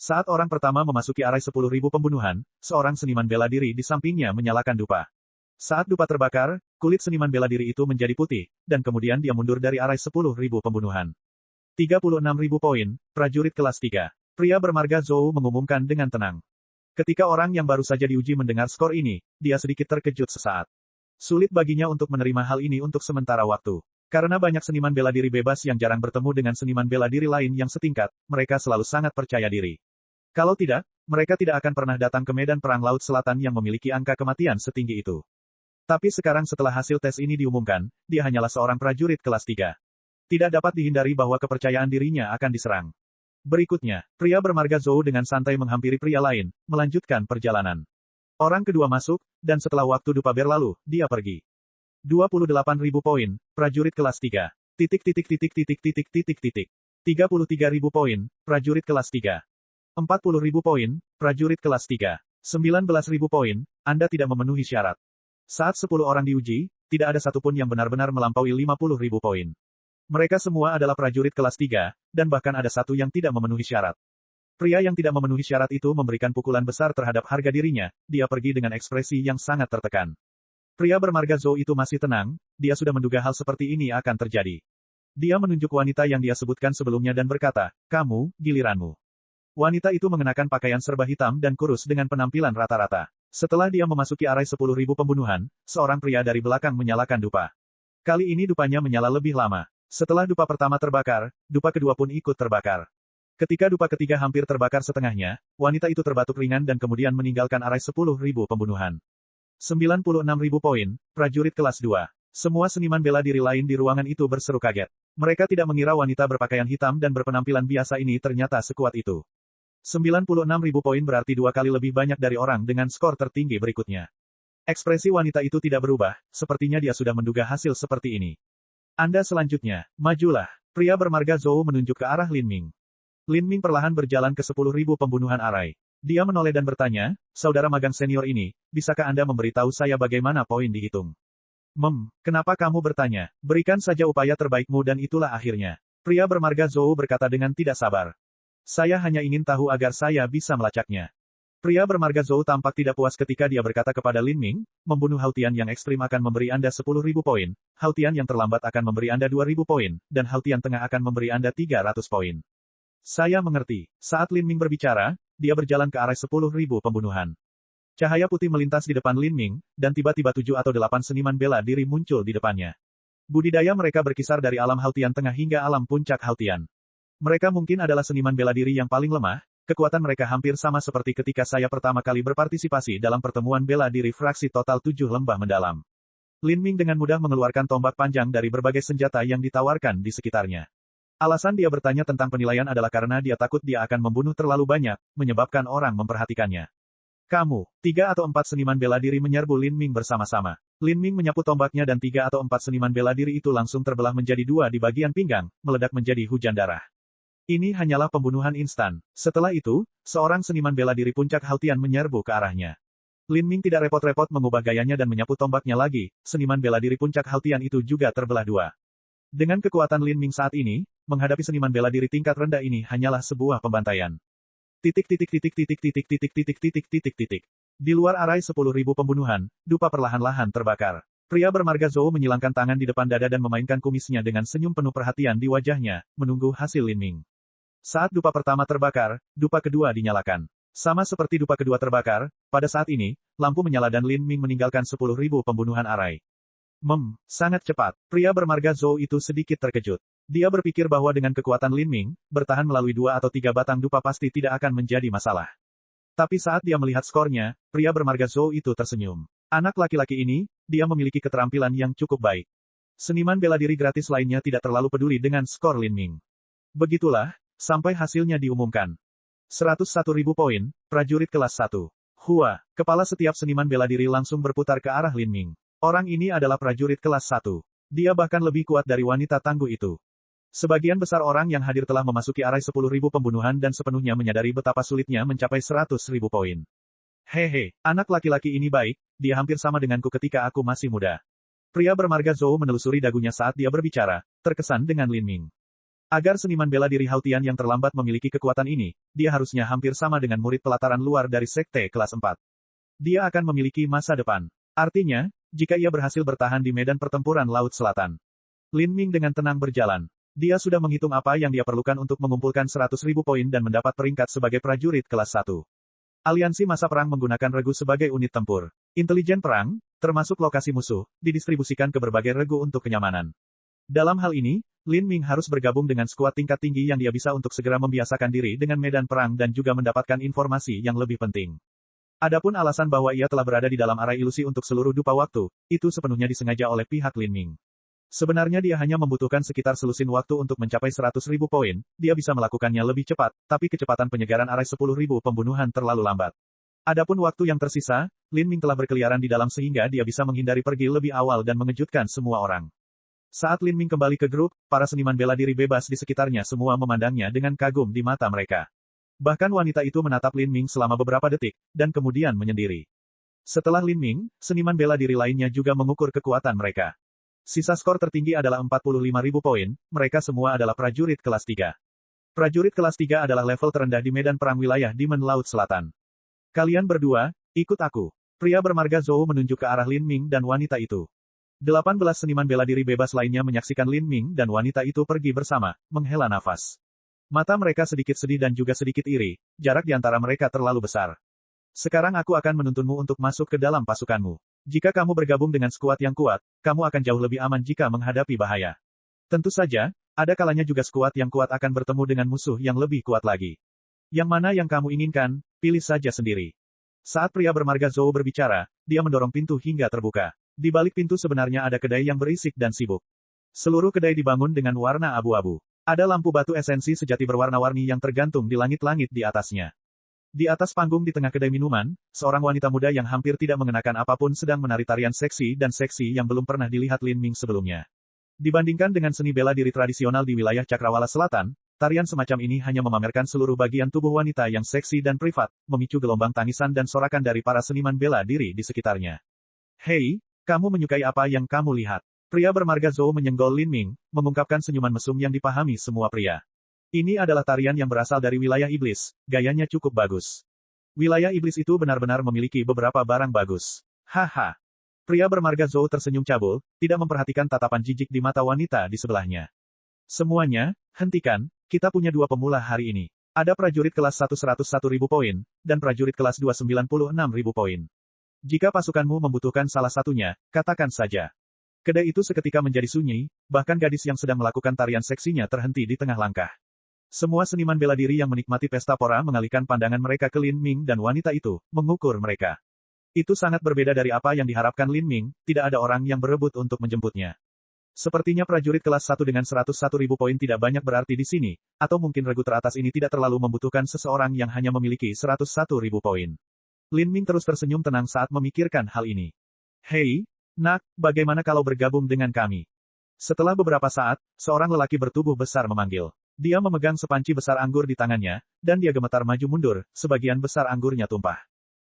Speaker 1: Saat orang pertama memasuki arai 10.000 pembunuhan, seorang seniman bela diri di sampingnya menyalakan dupa. Saat dupa terbakar, kulit seniman bela diri itu menjadi putih, dan kemudian dia mundur dari arai 10.000 pembunuhan. 36.000 poin, prajurit kelas 3. Pria bermarga Zhou mengumumkan dengan tenang. Ketika orang yang baru saja diuji mendengar skor ini, dia sedikit terkejut sesaat. Sulit baginya untuk menerima hal ini untuk sementara waktu. Karena banyak seniman bela diri bebas yang jarang bertemu dengan seniman bela diri lain yang setingkat, mereka selalu sangat percaya diri. Kalau tidak, mereka tidak akan pernah datang ke medan perang Laut Selatan yang memiliki angka kematian setinggi itu. Tapi sekarang setelah hasil tes ini diumumkan, dia hanyalah seorang prajurit kelas 3. Tidak dapat dihindari bahwa kepercayaan dirinya akan diserang. Berikutnya, pria bermarga Zhou dengan santai menghampiri pria lain, melanjutkan perjalanan. Orang kedua masuk, dan setelah waktu dupa berlalu, dia pergi. 28.000 poin, prajurit kelas 3. 33.000 poin, prajurit kelas 3. 40.000 poin, prajurit kelas 3. 19.000 poin, Anda tidak memenuhi syarat. Saat 10 orang diuji, tidak ada satupun yang benar-benar melampaui 50.000 poin. Mereka semua adalah prajurit kelas 3, dan bahkan ada satu yang tidak memenuhi syarat. Pria yang tidak memenuhi syarat itu memberikan pukulan besar terhadap harga dirinya, dia pergi dengan ekspresi yang sangat tertekan. Pria bermarga Zhou itu masih tenang, dia sudah menduga hal seperti ini akan terjadi. Dia menunjuk wanita yang dia sebutkan sebelumnya dan berkata, kamu, giliranmu. Wanita itu mengenakan pakaian serba hitam dan kurus dengan penampilan rata-rata. Setelah dia memasuki arai 10.000 pembunuhan, seorang pria dari belakang menyalakan dupa. Kali ini dupanya menyala lebih lama. Setelah dupa pertama terbakar, dupa kedua pun ikut terbakar. Ketika dupa ketiga hampir terbakar setengahnya, wanita itu terbatuk ringan dan kemudian meninggalkan arai 10.000 pembunuhan. 96.000 poin, prajurit kelas 2. Semua seniman bela diri lain di ruangan itu berseru kaget. Mereka tidak mengira wanita berpakaian hitam dan berpenampilan biasa ini ternyata sekuat itu. 96.000 poin berarti 2 kali lebih banyak dari orang dengan skor tertinggi berikutnya. Ekspresi wanita itu tidak berubah, sepertinya dia sudah menduga hasil seperti ini. Anda selanjutnya, majulah. Pria bermarga Zhou menunjuk ke arah Lin Ming. Lin Ming perlahan berjalan ke 10.000 pembunuhan arai. Dia menoleh dan bertanya, saudara magang senior ini, bisakah Anda memberitahu saya bagaimana poin dihitung? Kenapa kamu bertanya? Berikan saja upaya terbaikmu dan itulah akhirnya. Pria bermarga Zhou berkata dengan tidak sabar. Saya hanya ingin tahu agar saya bisa melacaknya. Pria bermarga Zhou tampak tidak puas ketika dia berkata kepada Lin Ming, membunuh Haotian yang ekstrim akan memberi Anda 10.000 poin, Haotian yang terlambat akan memberi Anda 2.000 poin, dan Haotian tengah akan memberi Anda 300 poin. Saya mengerti. Saat Lin Ming berbicara, dia berjalan ke arah 10.000 pembunuhan. Cahaya putih melintas di depan Lin Ming, dan tiba-tiba 7 atau 8 seniman bela diri muncul di depannya. Budidaya mereka berkisar dari alam Haotian tengah hingga alam puncak Haotian. Mereka mungkin adalah seniman bela diri yang paling lemah, kekuatan mereka hampir sama seperti ketika saya pertama kali berpartisipasi dalam pertemuan bela diri fraksi total 7 lembah mendalam. Lin Ming dengan mudah mengeluarkan tombak panjang dari berbagai senjata yang ditawarkan di sekitarnya. Alasan dia bertanya tentang penilaian adalah karena dia takut dia akan membunuh terlalu banyak, menyebabkan orang memperhatikannya. Kamu, 3 atau 4 seniman bela diri menyerbu Lin Ming bersama-sama. Lin Ming menyapu tombaknya dan 3 atau 4 seniman bela diri itu langsung terbelah menjadi 2 di bagian pinggang, meledak menjadi hujan darah. Ini hanyalah pembunuhan instan. Setelah itu, seorang seniman bela diri puncak Haotian menyerbu ke arahnya. Lin Ming tidak repot-repot mengubah gayanya dan menyapu tombaknya lagi, seniman bela diri puncak Haotian itu juga terbelah 2. Dengan kekuatan Lin Ming saat ini, menghadapi seniman bela diri tingkat rendah ini hanyalah sebuah pembantaian. Di luar arai 10.000 pembunuhan, dupa perlahan-lahan terbakar. Pria bermarga Zhou menyilangkan tangan di depan dada dan memainkan kumisnya dengan senyum penuh perhatian di wajahnya, menunggu hasil Lin Ming. Saat dupa pertama terbakar, dupa kedua dinyalakan. Sama seperti dupa kedua terbakar, pada saat ini, lampu menyala dan Lin Ming meninggalkan 10.000 pembunuhan arai. Sangat cepat. Pria bermarga Zhou itu sedikit terkejut. Dia berpikir bahwa dengan kekuatan Lin Ming, bertahan melalui 2 atau 3 batang dupa pasti tidak akan menjadi masalah. Tapi saat dia melihat skornya, pria bermarga Zhou itu tersenyum. Anak laki-laki ini, dia memiliki keterampilan yang cukup baik. Seniman bela diri gratis lainnya tidak terlalu peduli dengan skor Lin Ming. Begitulah, sampai hasilnya diumumkan. 101.000 poin, prajurit kelas 1. Hua, kepala setiap seniman bela diri langsung berputar ke arah Lin Ming. Orang ini adalah prajurit kelas 1. Dia bahkan lebih kuat dari wanita tangguh itu. Sebagian besar orang yang hadir telah memasuki arai 10.000 pembunuhan dan sepenuhnya menyadari betapa sulitnya mencapai 100.000 poin. Hehe, anak laki-laki ini baik, dia hampir sama denganku ketika aku masih muda. Pria bermarga Zhou menelusuri dagunya saat dia berbicara, terkesan dengan Lin Ming. Agar seniman bela diri Haotian yang terlambat memiliki kekuatan ini, dia harusnya hampir sama dengan murid pelataran luar dari sekte kelas 4. Dia akan memiliki masa depan. Artinya, jika ia berhasil bertahan di medan pertempuran Laut Selatan. Lin Ming dengan tenang berjalan. Dia sudah menghitung apa yang dia perlukan untuk mengumpulkan 100.000 poin dan mendapat peringkat sebagai prajurit kelas 1. Aliansi masa perang menggunakan regu sebagai unit tempur. Intelijen perang, termasuk lokasi musuh, didistribusikan ke berbagai regu untuk kenyamanan. Dalam hal ini, Lin Ming harus bergabung dengan skuad tingkat tinggi yang dia bisa untuk segera membiasakan diri dengan medan perang dan juga mendapatkan informasi yang lebih penting. Adapun alasan bahwa ia telah berada di dalam arai ilusi untuk seluruh dupa waktu, itu sepenuhnya disengaja oleh pihak Lin Ming. Sebenarnya dia hanya membutuhkan sekitar selusin waktu untuk mencapai 100.000 poin, dia bisa melakukannya lebih cepat, tapi kecepatan penyegaran arai 10.000 pembunuhan terlalu lambat. Adapun waktu yang tersisa, Lin Ming telah berkeliaran di dalam sehingga dia bisa menghindari pergi lebih awal dan mengejutkan semua orang. Saat Lin Ming kembali ke grup, para seniman bela diri bebas di sekitarnya semua memandangnya dengan kagum di mata mereka. Bahkan wanita itu menatap Lin Ming selama beberapa detik, dan kemudian menyendiri. Setelah Lin Ming, seniman bela diri lainnya juga mengukur kekuatan mereka. Sisa skor tertinggi adalah 45.000 poin, mereka semua adalah prajurit kelas 3. Prajurit kelas 3 adalah level terendah di medan perang wilayah Demon Laut Selatan. Kalian berdua, ikut aku. Pria bermarga Zhou menunjuk ke arah Lin Ming dan wanita itu. 18 seniman bela diri bebas lainnya menyaksikan Lin Ming dan wanita itu pergi bersama, menghela nafas. Mata mereka sedikit sedih dan juga sedikit iri, jarak di antara mereka terlalu besar. Sekarang aku akan menuntunmu untuk masuk ke dalam pasukanmu. Jika kamu bergabung dengan skuad yang kuat, kamu akan jauh lebih aman jika menghadapi bahaya. Tentu saja, ada kalanya juga skuad yang kuat akan bertemu dengan musuh yang lebih kuat lagi. Yang mana yang kamu inginkan, pilih saja sendiri. Saat pria bermarga Zhou berbicara, dia mendorong pintu hingga terbuka. Di balik pintu sebenarnya ada kedai yang berisik dan sibuk. Seluruh kedai dibangun dengan warna abu-abu. Ada lampu batu esensi sejati berwarna-warni yang tergantung di langit-langit di atasnya. Di atas panggung di tengah kedai minuman, seorang wanita muda yang hampir tidak mengenakan apapun sedang menari tarian seksi dan seksi yang belum pernah dilihat Lin Ming sebelumnya. Dibandingkan dengan seni bela diri tradisional di wilayah Cakrawala Selatan, tarian semacam ini hanya memamerkan seluruh bagian tubuh wanita yang seksi dan privat, memicu gelombang tangisan dan sorakan dari para seniman bela diri di sekitarnya. Hei, kamu menyukai apa yang kamu lihat? Pria bermarga Zhou menyenggol Lin Ming, mengungkapkan senyuman mesum yang dipahami semua pria. Ini adalah tarian yang berasal dari wilayah iblis, gayanya cukup bagus. Wilayah iblis itu benar-benar memiliki beberapa barang bagus. Haha. Pria bermarga Zhou tersenyum cabul, tidak memperhatikan tatapan jijik di mata wanita di sebelahnya. Semuanya, hentikan, kita punya dua pemula hari ini. Ada prajurit kelas 1 101.000 poin, dan prajurit kelas 2 96.000 poin. Jika pasukanmu membutuhkan salah satunya, katakan saja. Kedai itu seketika menjadi sunyi, bahkan gadis yang sedang melakukan tarian seksinya terhenti di tengah langkah. Semua seniman bela diri yang menikmati pesta pora mengalihkan pandangan mereka ke Lin Ming dan wanita itu, mengukur mereka. Itu sangat berbeda dari apa yang diharapkan Lin Ming, tidak ada orang yang berebut untuk menjemputnya. Sepertinya prajurit kelas 1 dengan 101.000 poin tidak banyak berarti di sini, atau mungkin regu teratas ini tidak terlalu membutuhkan seseorang yang hanya memiliki 101.000 poin. Lin Ming terus tersenyum tenang saat memikirkan hal ini. Hei, nak, bagaimana kalau bergabung dengan kami? Setelah beberapa saat, seorang lelaki bertubuh besar memanggil. Dia memegang sepanci besar anggur di tangannya, dan dia gemetar maju mundur, sebagian besar anggurnya tumpah.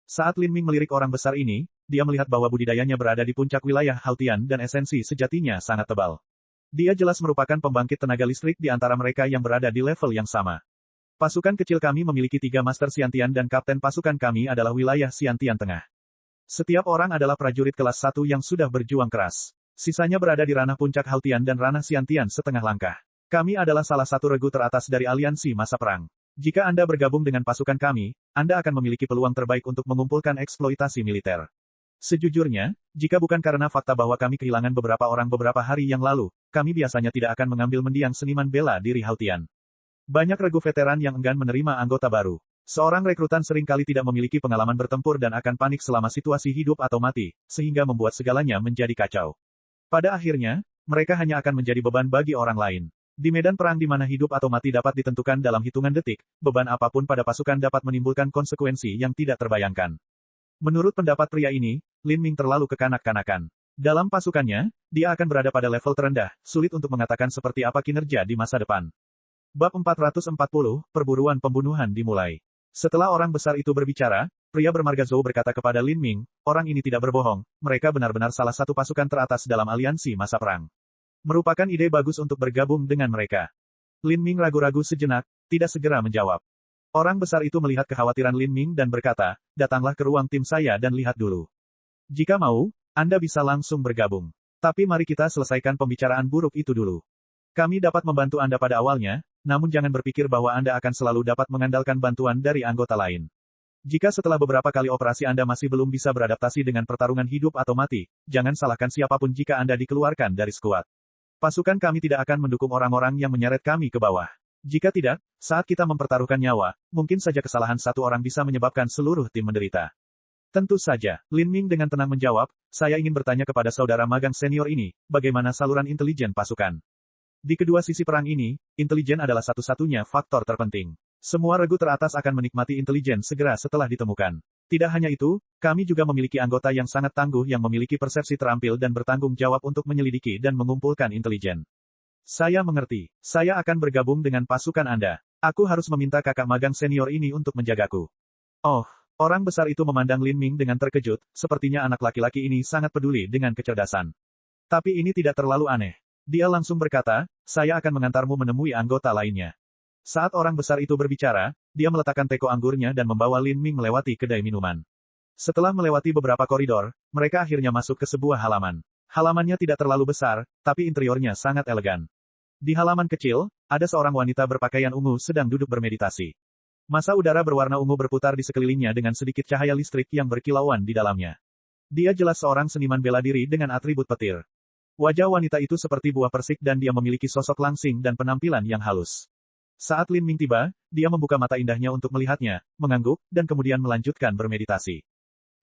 Speaker 1: Saat Lin Ming melirik orang besar ini, dia melihat bahwa budidayanya berada di puncak wilayah Haotian dan esensi sejatinya sangat tebal. Dia jelas merupakan pembangkit tenaga listrik di antara mereka yang berada di level yang sama. Pasukan kecil kami memiliki 3 Master Xiantian dan kapten pasukan kami adalah wilayah Xiantian Tengah. Setiap orang adalah prajurit kelas 1 yang sudah berjuang keras. Sisanya berada di ranah puncak Haotian dan ranah Xiantian setengah langkah. Kami adalah salah satu regu teratas dari aliansi masa perang. Jika Anda bergabung dengan pasukan kami, Anda akan memiliki peluang terbaik untuk mengumpulkan eksploitasi militer. Sejujurnya, jika bukan karena fakta bahwa kami kehilangan beberapa orang beberapa hari yang lalu, kami biasanya tidak akan mengambil mendiang seniman bela diri Haotian. Banyak regu veteran yang enggan menerima anggota baru. Seorang rekrutan seringkali tidak memiliki pengalaman bertempur dan akan panik selama situasi hidup atau mati, sehingga membuat segalanya menjadi kacau. Pada akhirnya, mereka hanya akan menjadi beban bagi orang lain. Di medan perang di mana hidup atau mati dapat ditentukan dalam hitungan detik, beban apapun pada pasukan dapat menimbulkan konsekuensi yang tidak terbayangkan. Menurut pendapat pria ini, Lin Ming terlalu kekanak-kanakan. Dalam pasukannya, dia akan berada pada level terendah, sulit untuk mengatakan seperti apa kinerja di masa depan. Bab 440, Perburuan Pembunuhan dimulai. Setelah orang besar itu berbicara, pria bermarga Zhou berkata kepada Lin Ming, orang ini tidak berbohong, mereka benar-benar salah satu pasukan teratas dalam aliansi masa perang. Merupakan ide bagus untuk bergabung dengan mereka. Lin Ming ragu-ragu sejenak, tidak segera menjawab. Orang besar itu melihat kekhawatiran Lin Ming dan berkata, datanglah ke ruang tim saya dan lihat dulu. Jika mau, Anda bisa langsung bergabung. Tapi mari kita selesaikan pembicaraan buruk itu dulu. Kami dapat membantu Anda pada awalnya, namun jangan berpikir bahwa Anda akan selalu dapat mengandalkan bantuan dari anggota lain. Jika setelah beberapa kali operasi Anda masih belum bisa beradaptasi dengan pertarungan hidup atau mati, jangan salahkan siapapun jika Anda dikeluarkan dari skuad. Pasukan kami tidak akan mendukung orang-orang yang menyeret kami ke bawah. Jika tidak, saat kita mempertaruhkan nyawa, mungkin saja kesalahan satu orang bisa menyebabkan seluruh tim menderita. Tentu saja, Lin Ming dengan tenang menjawab, saya ingin bertanya kepada saudara magang senior ini, bagaimana saluran intelijen pasukan? Di kedua sisi perang ini, intelijen adalah satu-satunya faktor terpenting. Semua regu teratas akan menikmati intelijen segera setelah ditemukan. Tidak hanya itu, kami juga memiliki anggota yang sangat tangguh yang memiliki persepsi terampil dan bertanggung jawab untuk menyelidiki dan mengumpulkan intelijen. Saya mengerti. Saya akan bergabung dengan pasukan Anda. Aku harus meminta kakak magang senior ini untuk menjagaku. Oh, orang besar itu memandang Lin Ming dengan terkejut, sepertinya anak laki-laki ini sangat peduli dengan kecerdasan. Tapi ini tidak terlalu aneh. Dia langsung berkata, saya akan mengantarmu menemui anggota lainnya. Saat orang besar itu berbicara, dia meletakkan teko anggurnya dan membawa Lin Ming melewati kedai minuman. Setelah melewati beberapa koridor, mereka akhirnya masuk ke sebuah halaman. Halamannya tidak terlalu besar, tapi interiornya sangat elegan. Di halaman kecil, ada seorang wanita berpakaian ungu sedang duduk bermeditasi. Massa udara berwarna ungu berputar di sekelilingnya dengan sedikit cahaya listrik yang berkilauan di dalamnya. Dia jelas seorang seniman bela diri dengan atribut petir. Wajah wanita itu seperti buah persik dan dia memiliki sosok langsing dan penampilan yang halus. Saat Lin Ming tiba, dia membuka mata indahnya untuk melihatnya, mengangguk, dan kemudian melanjutkan bermeditasi.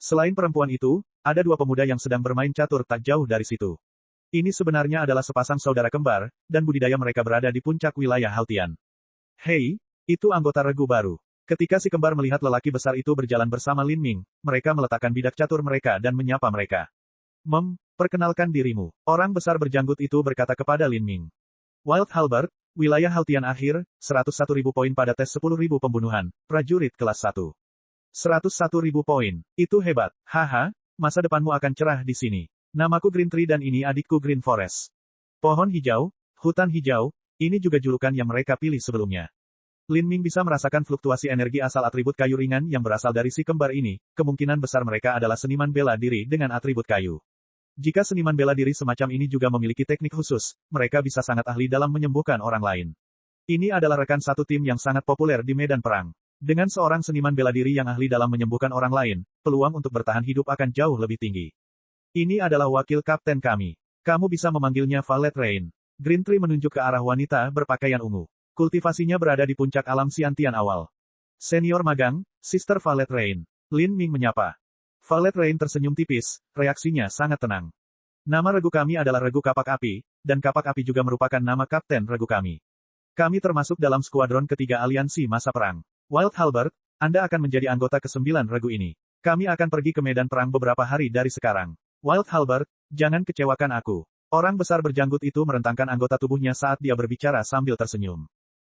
Speaker 1: Selain perempuan itu, ada dua pemuda yang sedang bermain catur tak jauh dari situ. Ini sebenarnya adalah sepasang saudara kembar, dan budidaya mereka berada di puncak wilayah Haotian. Hei, itu anggota regu baru. Ketika si kembar melihat lelaki besar itu berjalan bersama Lin Ming, mereka meletakkan bidak catur mereka dan menyapa mereka. Perkenalkan dirimu. Orang besar berjanggut itu berkata kepada Lin Ming. Wild Halberd, wilayah Haotian akhir, 101.000 poin pada tes 10.000 pembunuhan, prajurit kelas 1. 101.000 poin. Itu hebat. Haha, masa depanmu akan cerah di sini. Namaku Green Tree dan ini adikku Green Forest. Pohon hijau, hutan hijau, ini juga julukan yang mereka pilih sebelumnya. Lin Ming bisa merasakan fluktuasi energi asal atribut kayu ringan yang berasal dari si kembar ini, kemungkinan besar mereka adalah seniman bela diri dengan atribut kayu. Jika seniman bela diri semacam ini juga memiliki teknik khusus, mereka bisa sangat ahli dalam menyembuhkan orang lain. Ini adalah rekan satu tim yang sangat populer di medan perang. Dengan seorang seniman bela diri yang ahli dalam menyembuhkan orang lain, peluang untuk bertahan hidup akan jauh lebih tinggi. Ini adalah wakil kapten kami. Kamu bisa memanggilnya Valet Rain. Green Tree menunjuk ke arah wanita berpakaian ungu. Kultivasinya berada di puncak alam Siantian awal. Senior magang, Sister Valet Rain. Lin Ming menyapa. Valet Rain tersenyum tipis, reaksinya sangat tenang. Nama regu kami adalah Regu Kapak Api, dan Kapak Api juga merupakan nama kapten regu kami. Kami termasuk dalam skuadron ketiga aliansi masa perang. Wild Halberd, Anda akan menjadi anggota ke-9 regu ini. Kami akan pergi ke medan perang beberapa hari dari sekarang. Wild Halberd, jangan kecewakan aku. Orang besar berjanggut itu merentangkan anggota tubuhnya saat dia berbicara sambil tersenyum.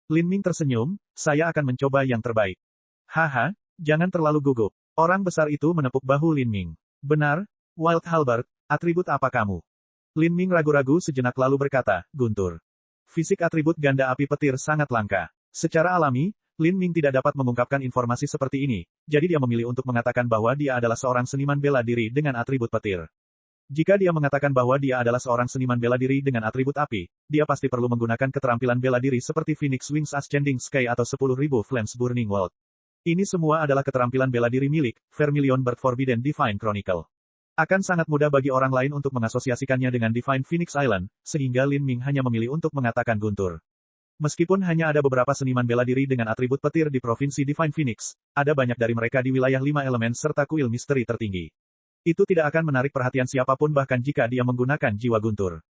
Speaker 1: Lin Ming tersenyum, saya akan mencoba yang terbaik. Haha, jangan terlalu gugup. Orang besar itu menepuk bahu Lin Ming. Benar, Wild Halberd, atribut apa kamu? Lin Ming ragu-ragu sejenak lalu berkata, Guntur. Fisik atribut ganda api petir sangat langka. Secara alami, Lin Ming tidak dapat mengungkapkan informasi seperti ini, jadi dia memilih untuk mengatakan bahwa dia adalah seorang seniman bela diri dengan atribut petir. Jika dia mengatakan bahwa dia adalah seorang seniman bela diri dengan atribut api, dia pasti perlu menggunakan keterampilan bela diri seperti Phoenix Wings Ascending Sky atau 10.000 Flames Burning World. Ini semua adalah keterampilan bela diri milik Vermilion Bird Forbidden Divine Chronicle. Akan sangat mudah bagi orang lain untuk mengasosiasikannya dengan Divine Phoenix Island, sehingga Lin Ming hanya memilih untuk mengatakan Guntur. Meskipun hanya ada beberapa seniman bela diri dengan atribut petir di Provinsi Divine Phoenix, ada banyak dari mereka di wilayah 5 elemen serta kuil misteri tertinggi. Itu tidak akan menarik perhatian siapapun bahkan jika dia menggunakan jiwa guntur.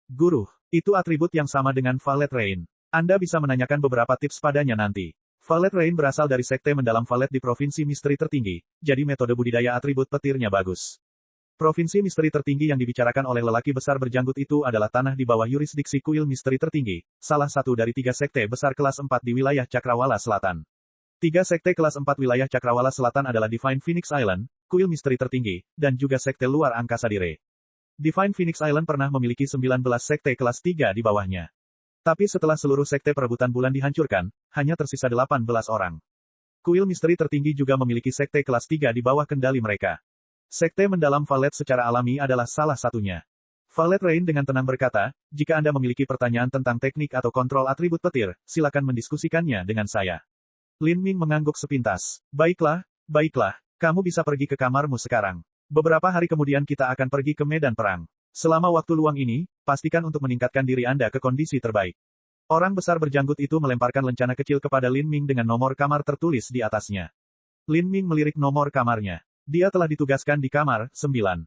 Speaker 1: Guru, itu atribut yang sama dengan Valet Rain. Anda bisa menanyakan beberapa tips padanya nanti. Valet Rain berasal dari sekte mendalam Valet di Provinsi Misteri Tertinggi, jadi metode budidaya atribut petirnya bagus. Provinsi Misteri Tertinggi yang dibicarakan oleh lelaki besar berjanggut itu adalah tanah di bawah yurisdiksi kuil misteri tertinggi, salah satu dari 3 sekte besar kelas 4 di wilayah Cakrawala Selatan. 3 sekte kelas 4 wilayah Cakrawala Selatan adalah Divine Phoenix Island, kuil misteri tertinggi, dan juga sekte luar angkasa Dire. Divine Phoenix Island pernah memiliki 19 sekte kelas 3 di bawahnya. Tapi setelah seluruh sekte perebutan bulan dihancurkan, hanya tersisa 18 orang. Kuil misteri tertinggi juga memiliki sekte kelas 3 di bawah kendali mereka. Sekte mendalam Valet secara alami adalah salah satunya. Valet Rain dengan tenang berkata, jika Anda memiliki pertanyaan tentang teknik atau kontrol atribut petir, silakan mendiskusikannya dengan saya. Lin Ming mengangguk sepintas. Baiklah, kamu bisa pergi ke kamarmu sekarang. Beberapa hari kemudian kita akan pergi ke medan perang. Selama waktu luang ini, pastikan untuk meningkatkan diri Anda ke kondisi terbaik. Orang besar berjanggut itu melemparkan lencana kecil kepada Lin Ming dengan nomor kamar tertulis di atasnya. Lin Ming melirik nomor kamarnya. Dia telah ditugaskan di kamar 9.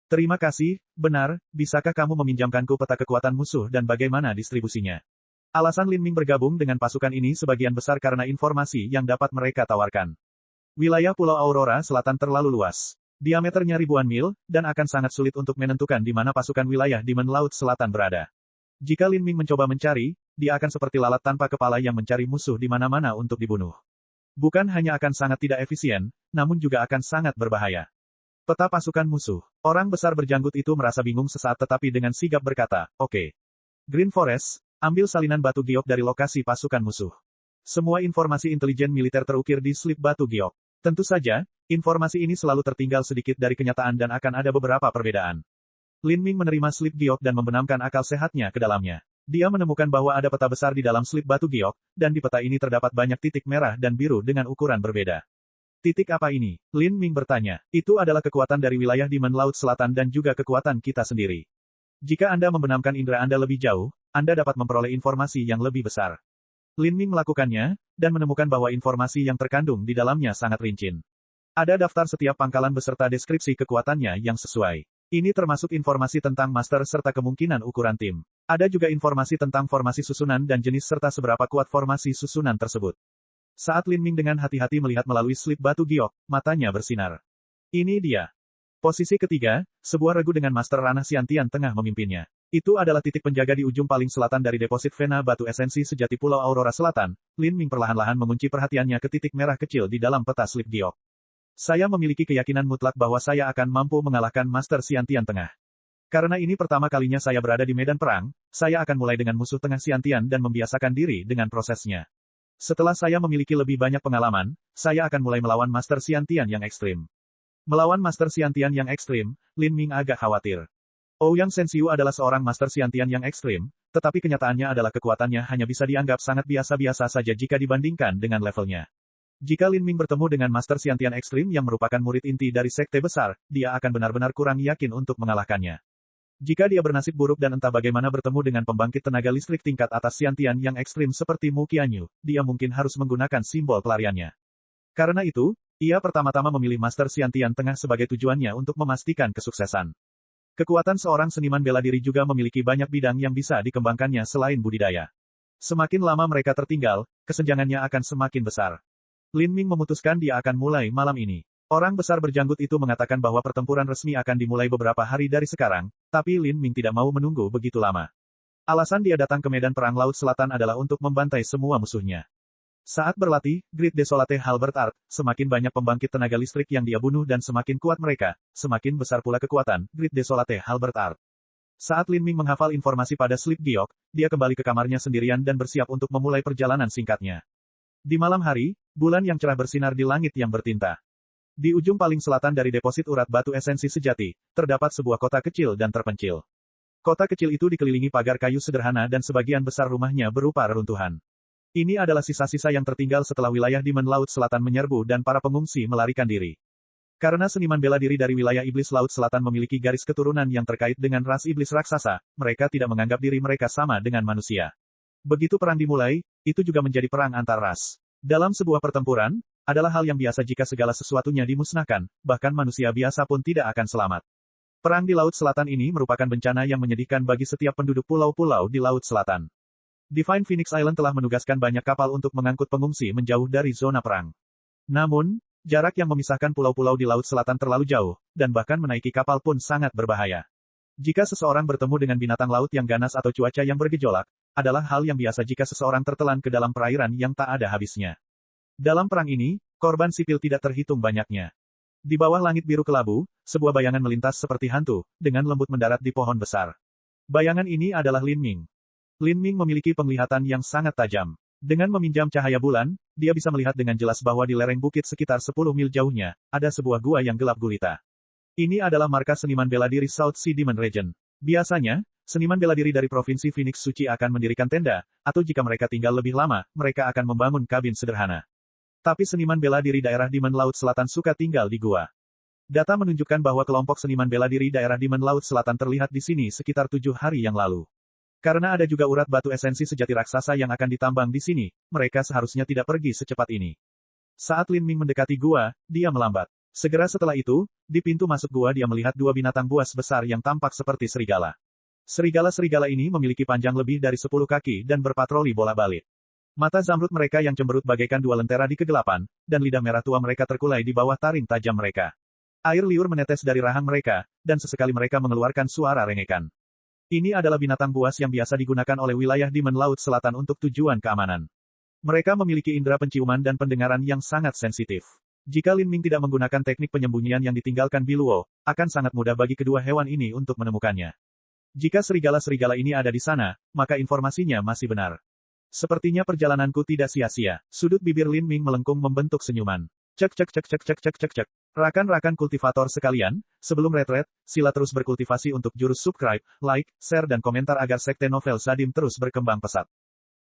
Speaker 1: Terima kasih, benar, bisakah kamu meminjamkanku peta kekuatan musuh dan bagaimana distribusinya? Alasan Lin Ming bergabung dengan pasukan ini sebagian besar karena informasi yang dapat mereka tawarkan. Wilayah Pulau Aurora Selatan terlalu luas. Diameternya ribuan mil, dan akan sangat sulit untuk menentukan di mana pasukan wilayah Demon Laut Selatan berada. Jika Lin Ming mencoba mencari, dia akan seperti lalat tanpa kepala yang mencari musuh di mana-mana untuk dibunuh. Bukan hanya akan sangat tidak efisien, namun juga akan sangat berbahaya. Peta pasukan musuh. Orang besar berjanggut itu merasa bingung sesaat tetapi dengan sigap berkata, oke. Green Forest, ambil salinan batu giok dari lokasi pasukan musuh. Semua informasi intelijen militer terukir di slip batu giok. Tentu saja, informasi ini selalu tertinggal sedikit dari kenyataan dan akan ada beberapa perbedaan. Lin Ming menerima slip giok dan membenamkan akal sehatnya ke dalamnya. Dia menemukan bahwa ada peta besar di dalam slip batu giok, dan di peta ini terdapat banyak titik merah dan biru dengan ukuran berbeda. Titik apa ini? Lin Ming bertanya. Itu adalah kekuatan dari wilayah Demon Laut Selatan dan juga kekuatan kita sendiri. Jika Anda membenamkan indera Anda lebih jauh, Anda dapat memperoleh informasi yang lebih besar. Lin Ming melakukannya, dan menemukan bahwa informasi yang terkandung di dalamnya sangat rinci. Ada daftar setiap pangkalan beserta deskripsi kekuatannya yang sesuai. Ini termasuk informasi tentang master serta kemungkinan ukuran tim. Ada juga informasi tentang formasi susunan dan jenis serta seberapa kuat formasi susunan tersebut. Saat Lin Ming dengan hati-hati melihat melalui slip batu giok, matanya bersinar. Ini dia. Posisi ketiga, sebuah regu dengan master ranah Siantian tengah memimpinnya. Itu adalah titik penjaga di ujung paling selatan dari deposit vena batu esensi sejati Pulau Aurora Selatan. Lin Ming perlahan-lahan mengunci perhatiannya ke titik merah kecil di dalam peta slip giok. Saya memiliki keyakinan mutlak bahwa saya akan mampu mengalahkan Master Siantian Tengah. Karena ini pertama kalinya saya berada di medan perang, saya akan mulai dengan musuh tengah Siantian dan membiasakan diri dengan prosesnya. Setelah saya memiliki lebih banyak pengalaman, saya akan mulai melawan Master Xiantian yang ekstrim. Melawan Master Xiantian yang ekstrim, Lin Ming agak khawatir. Ouyang Shenxiu adalah seorang Master Xiantian yang ekstrim, tetapi kenyataannya adalah kekuatannya hanya bisa dianggap sangat biasa-biasa saja jika dibandingkan dengan levelnya. Jika Lin Ming bertemu dengan Master Xiantian ekstrim yang merupakan murid inti dari sekte besar, dia akan benar-benar kurang yakin untuk mengalahkannya. Jika dia bernasib buruk dan entah bagaimana bertemu dengan pembangkit tenaga listrik tingkat atas Xiantian yang ekstrim seperti Mu Qianyu, dia mungkin harus menggunakan simbol pelariannya. Karena itu, ia pertama-tama memilih Master Xiantian Tengah sebagai tujuannya untuk memastikan kesuksesan. Kekuatan seorang seniman bela diri juga memiliki banyak bidang yang bisa dikembangkannya selain budidaya. Semakin lama mereka tertinggal, kesenjangannya akan semakin besar. Lin Ming memutuskan dia akan mulai malam ini. Orang besar berjanggut itu mengatakan bahwa pertempuran resmi akan dimulai beberapa hari dari sekarang, tapi Lin Ming tidak mau menunggu begitu lama. Alasan dia datang ke medan perang Laut Selatan adalah untuk membantai semua musuhnya. Saat berlatih, Great Desolate Halberd Art, semakin banyak pembangkit tenaga listrik yang dia bunuh dan semakin kuat mereka, semakin besar pula kekuatan Great Desolate Halberd Art. Saat Lin Ming menghafal informasi pada slip giok, dia kembali ke kamarnya sendirian dan bersiap untuk memulai perjalanan singkatnya. Di malam hari, bulan yang cerah bersinar di langit yang bertinta. Di ujung paling selatan dari deposit urat batu esensi sejati, terdapat sebuah kota kecil dan terpencil. Kota kecil itu dikelilingi pagar kayu sederhana dan sebagian besar rumahnya berupa reruntuhan. Ini adalah sisa-sisa yang tertinggal setelah wilayah Demon Laut Selatan menyerbu dan para pengungsi melarikan diri. Karena seniman bela diri dari wilayah Iblis Laut Selatan memiliki garis keturunan yang terkait dengan ras iblis raksasa, mereka tidak menganggap diri mereka sama dengan manusia. Begitu perang dimulai, itu juga menjadi perang antar ras. Dalam sebuah pertempuran, adalah hal yang biasa jika segala sesuatunya dimusnahkan, bahkan manusia biasa pun tidak akan selamat. Perang di Laut Selatan ini merupakan bencana yang menyedihkan bagi setiap penduduk pulau-pulau di Laut Selatan. Divine Phoenix Island telah menugaskan banyak kapal untuk mengangkut pengungsi menjauh dari zona perang. Namun, jarak yang memisahkan pulau-pulau di Laut Selatan terlalu jauh, dan bahkan menaiki kapal pun sangat berbahaya. Jika seseorang bertemu dengan binatang laut yang ganas atau cuaca yang bergejolak, adalah hal yang biasa jika seseorang tertelan ke dalam perairan yang tak ada habisnya. Dalam perang ini, korban sipil tidak terhitung banyaknya. Di bawah langit biru kelabu, sebuah bayangan melintas seperti hantu, dengan lembut mendarat di pohon besar. Bayangan ini adalah Lin Ming. Lin Ming memiliki penglihatan yang sangat tajam. Dengan meminjam cahaya bulan, dia bisa melihat dengan jelas bahwa di lereng bukit sekitar 10 mil jauhnya, ada sebuah gua yang gelap gulita. Ini adalah markas seniman bela diri South Sea Demon Region. Biasanya, seniman bela diri dari Provinsi Phoenix Suci akan mendirikan tenda, atau jika mereka tinggal lebih lama, mereka akan membangun kabin sederhana. Tapi seniman bela diri daerah Demon Laut Selatan suka tinggal di gua. Data menunjukkan bahwa kelompok seniman bela diri daerah Demon Laut Selatan terlihat di sini sekitar 7 hari yang lalu. Karena ada juga urat batu esensi sejati raksasa yang akan ditambang di sini, mereka seharusnya tidak pergi secepat ini. Saat Lin Ming mendekati gua, dia melambat. Segera setelah itu, di pintu masuk gua dia melihat 2 binatang buas besar yang tampak seperti serigala. Serigala-serigala ini memiliki panjang lebih dari 10 kaki dan berpatroli bolak-balik. Mata zamrud mereka yang cemberut bagaikan 2 lentera di kegelapan, dan lidah merah tua mereka terkulai di bawah taring tajam mereka. Air liur menetes dari rahang mereka, dan sesekali mereka mengeluarkan suara rengekan. Ini adalah binatang buas yang biasa digunakan oleh wilayah Demon Laut Selatan untuk tujuan keamanan. Mereka memiliki indera penciuman dan pendengaran yang sangat sensitif. Jika Lin Ming tidak menggunakan teknik penyembunyian yang ditinggalkan Biluo, akan sangat mudah bagi kedua hewan ini untuk menemukannya. Jika serigala-serigala ini ada di sana, maka informasinya masih benar. Sepertinya perjalananku tidak sia-sia. Sudut bibir Lin Ming melengkung membentuk senyuman. Cek cek cek cek cek cek cek cek. Rakan-rakan kultivator sekalian, sebelum retret, sila terus berkultivasi untuk jurus subscribe, like, share dan komentar agar sekte novel Sadim terus berkembang pesat.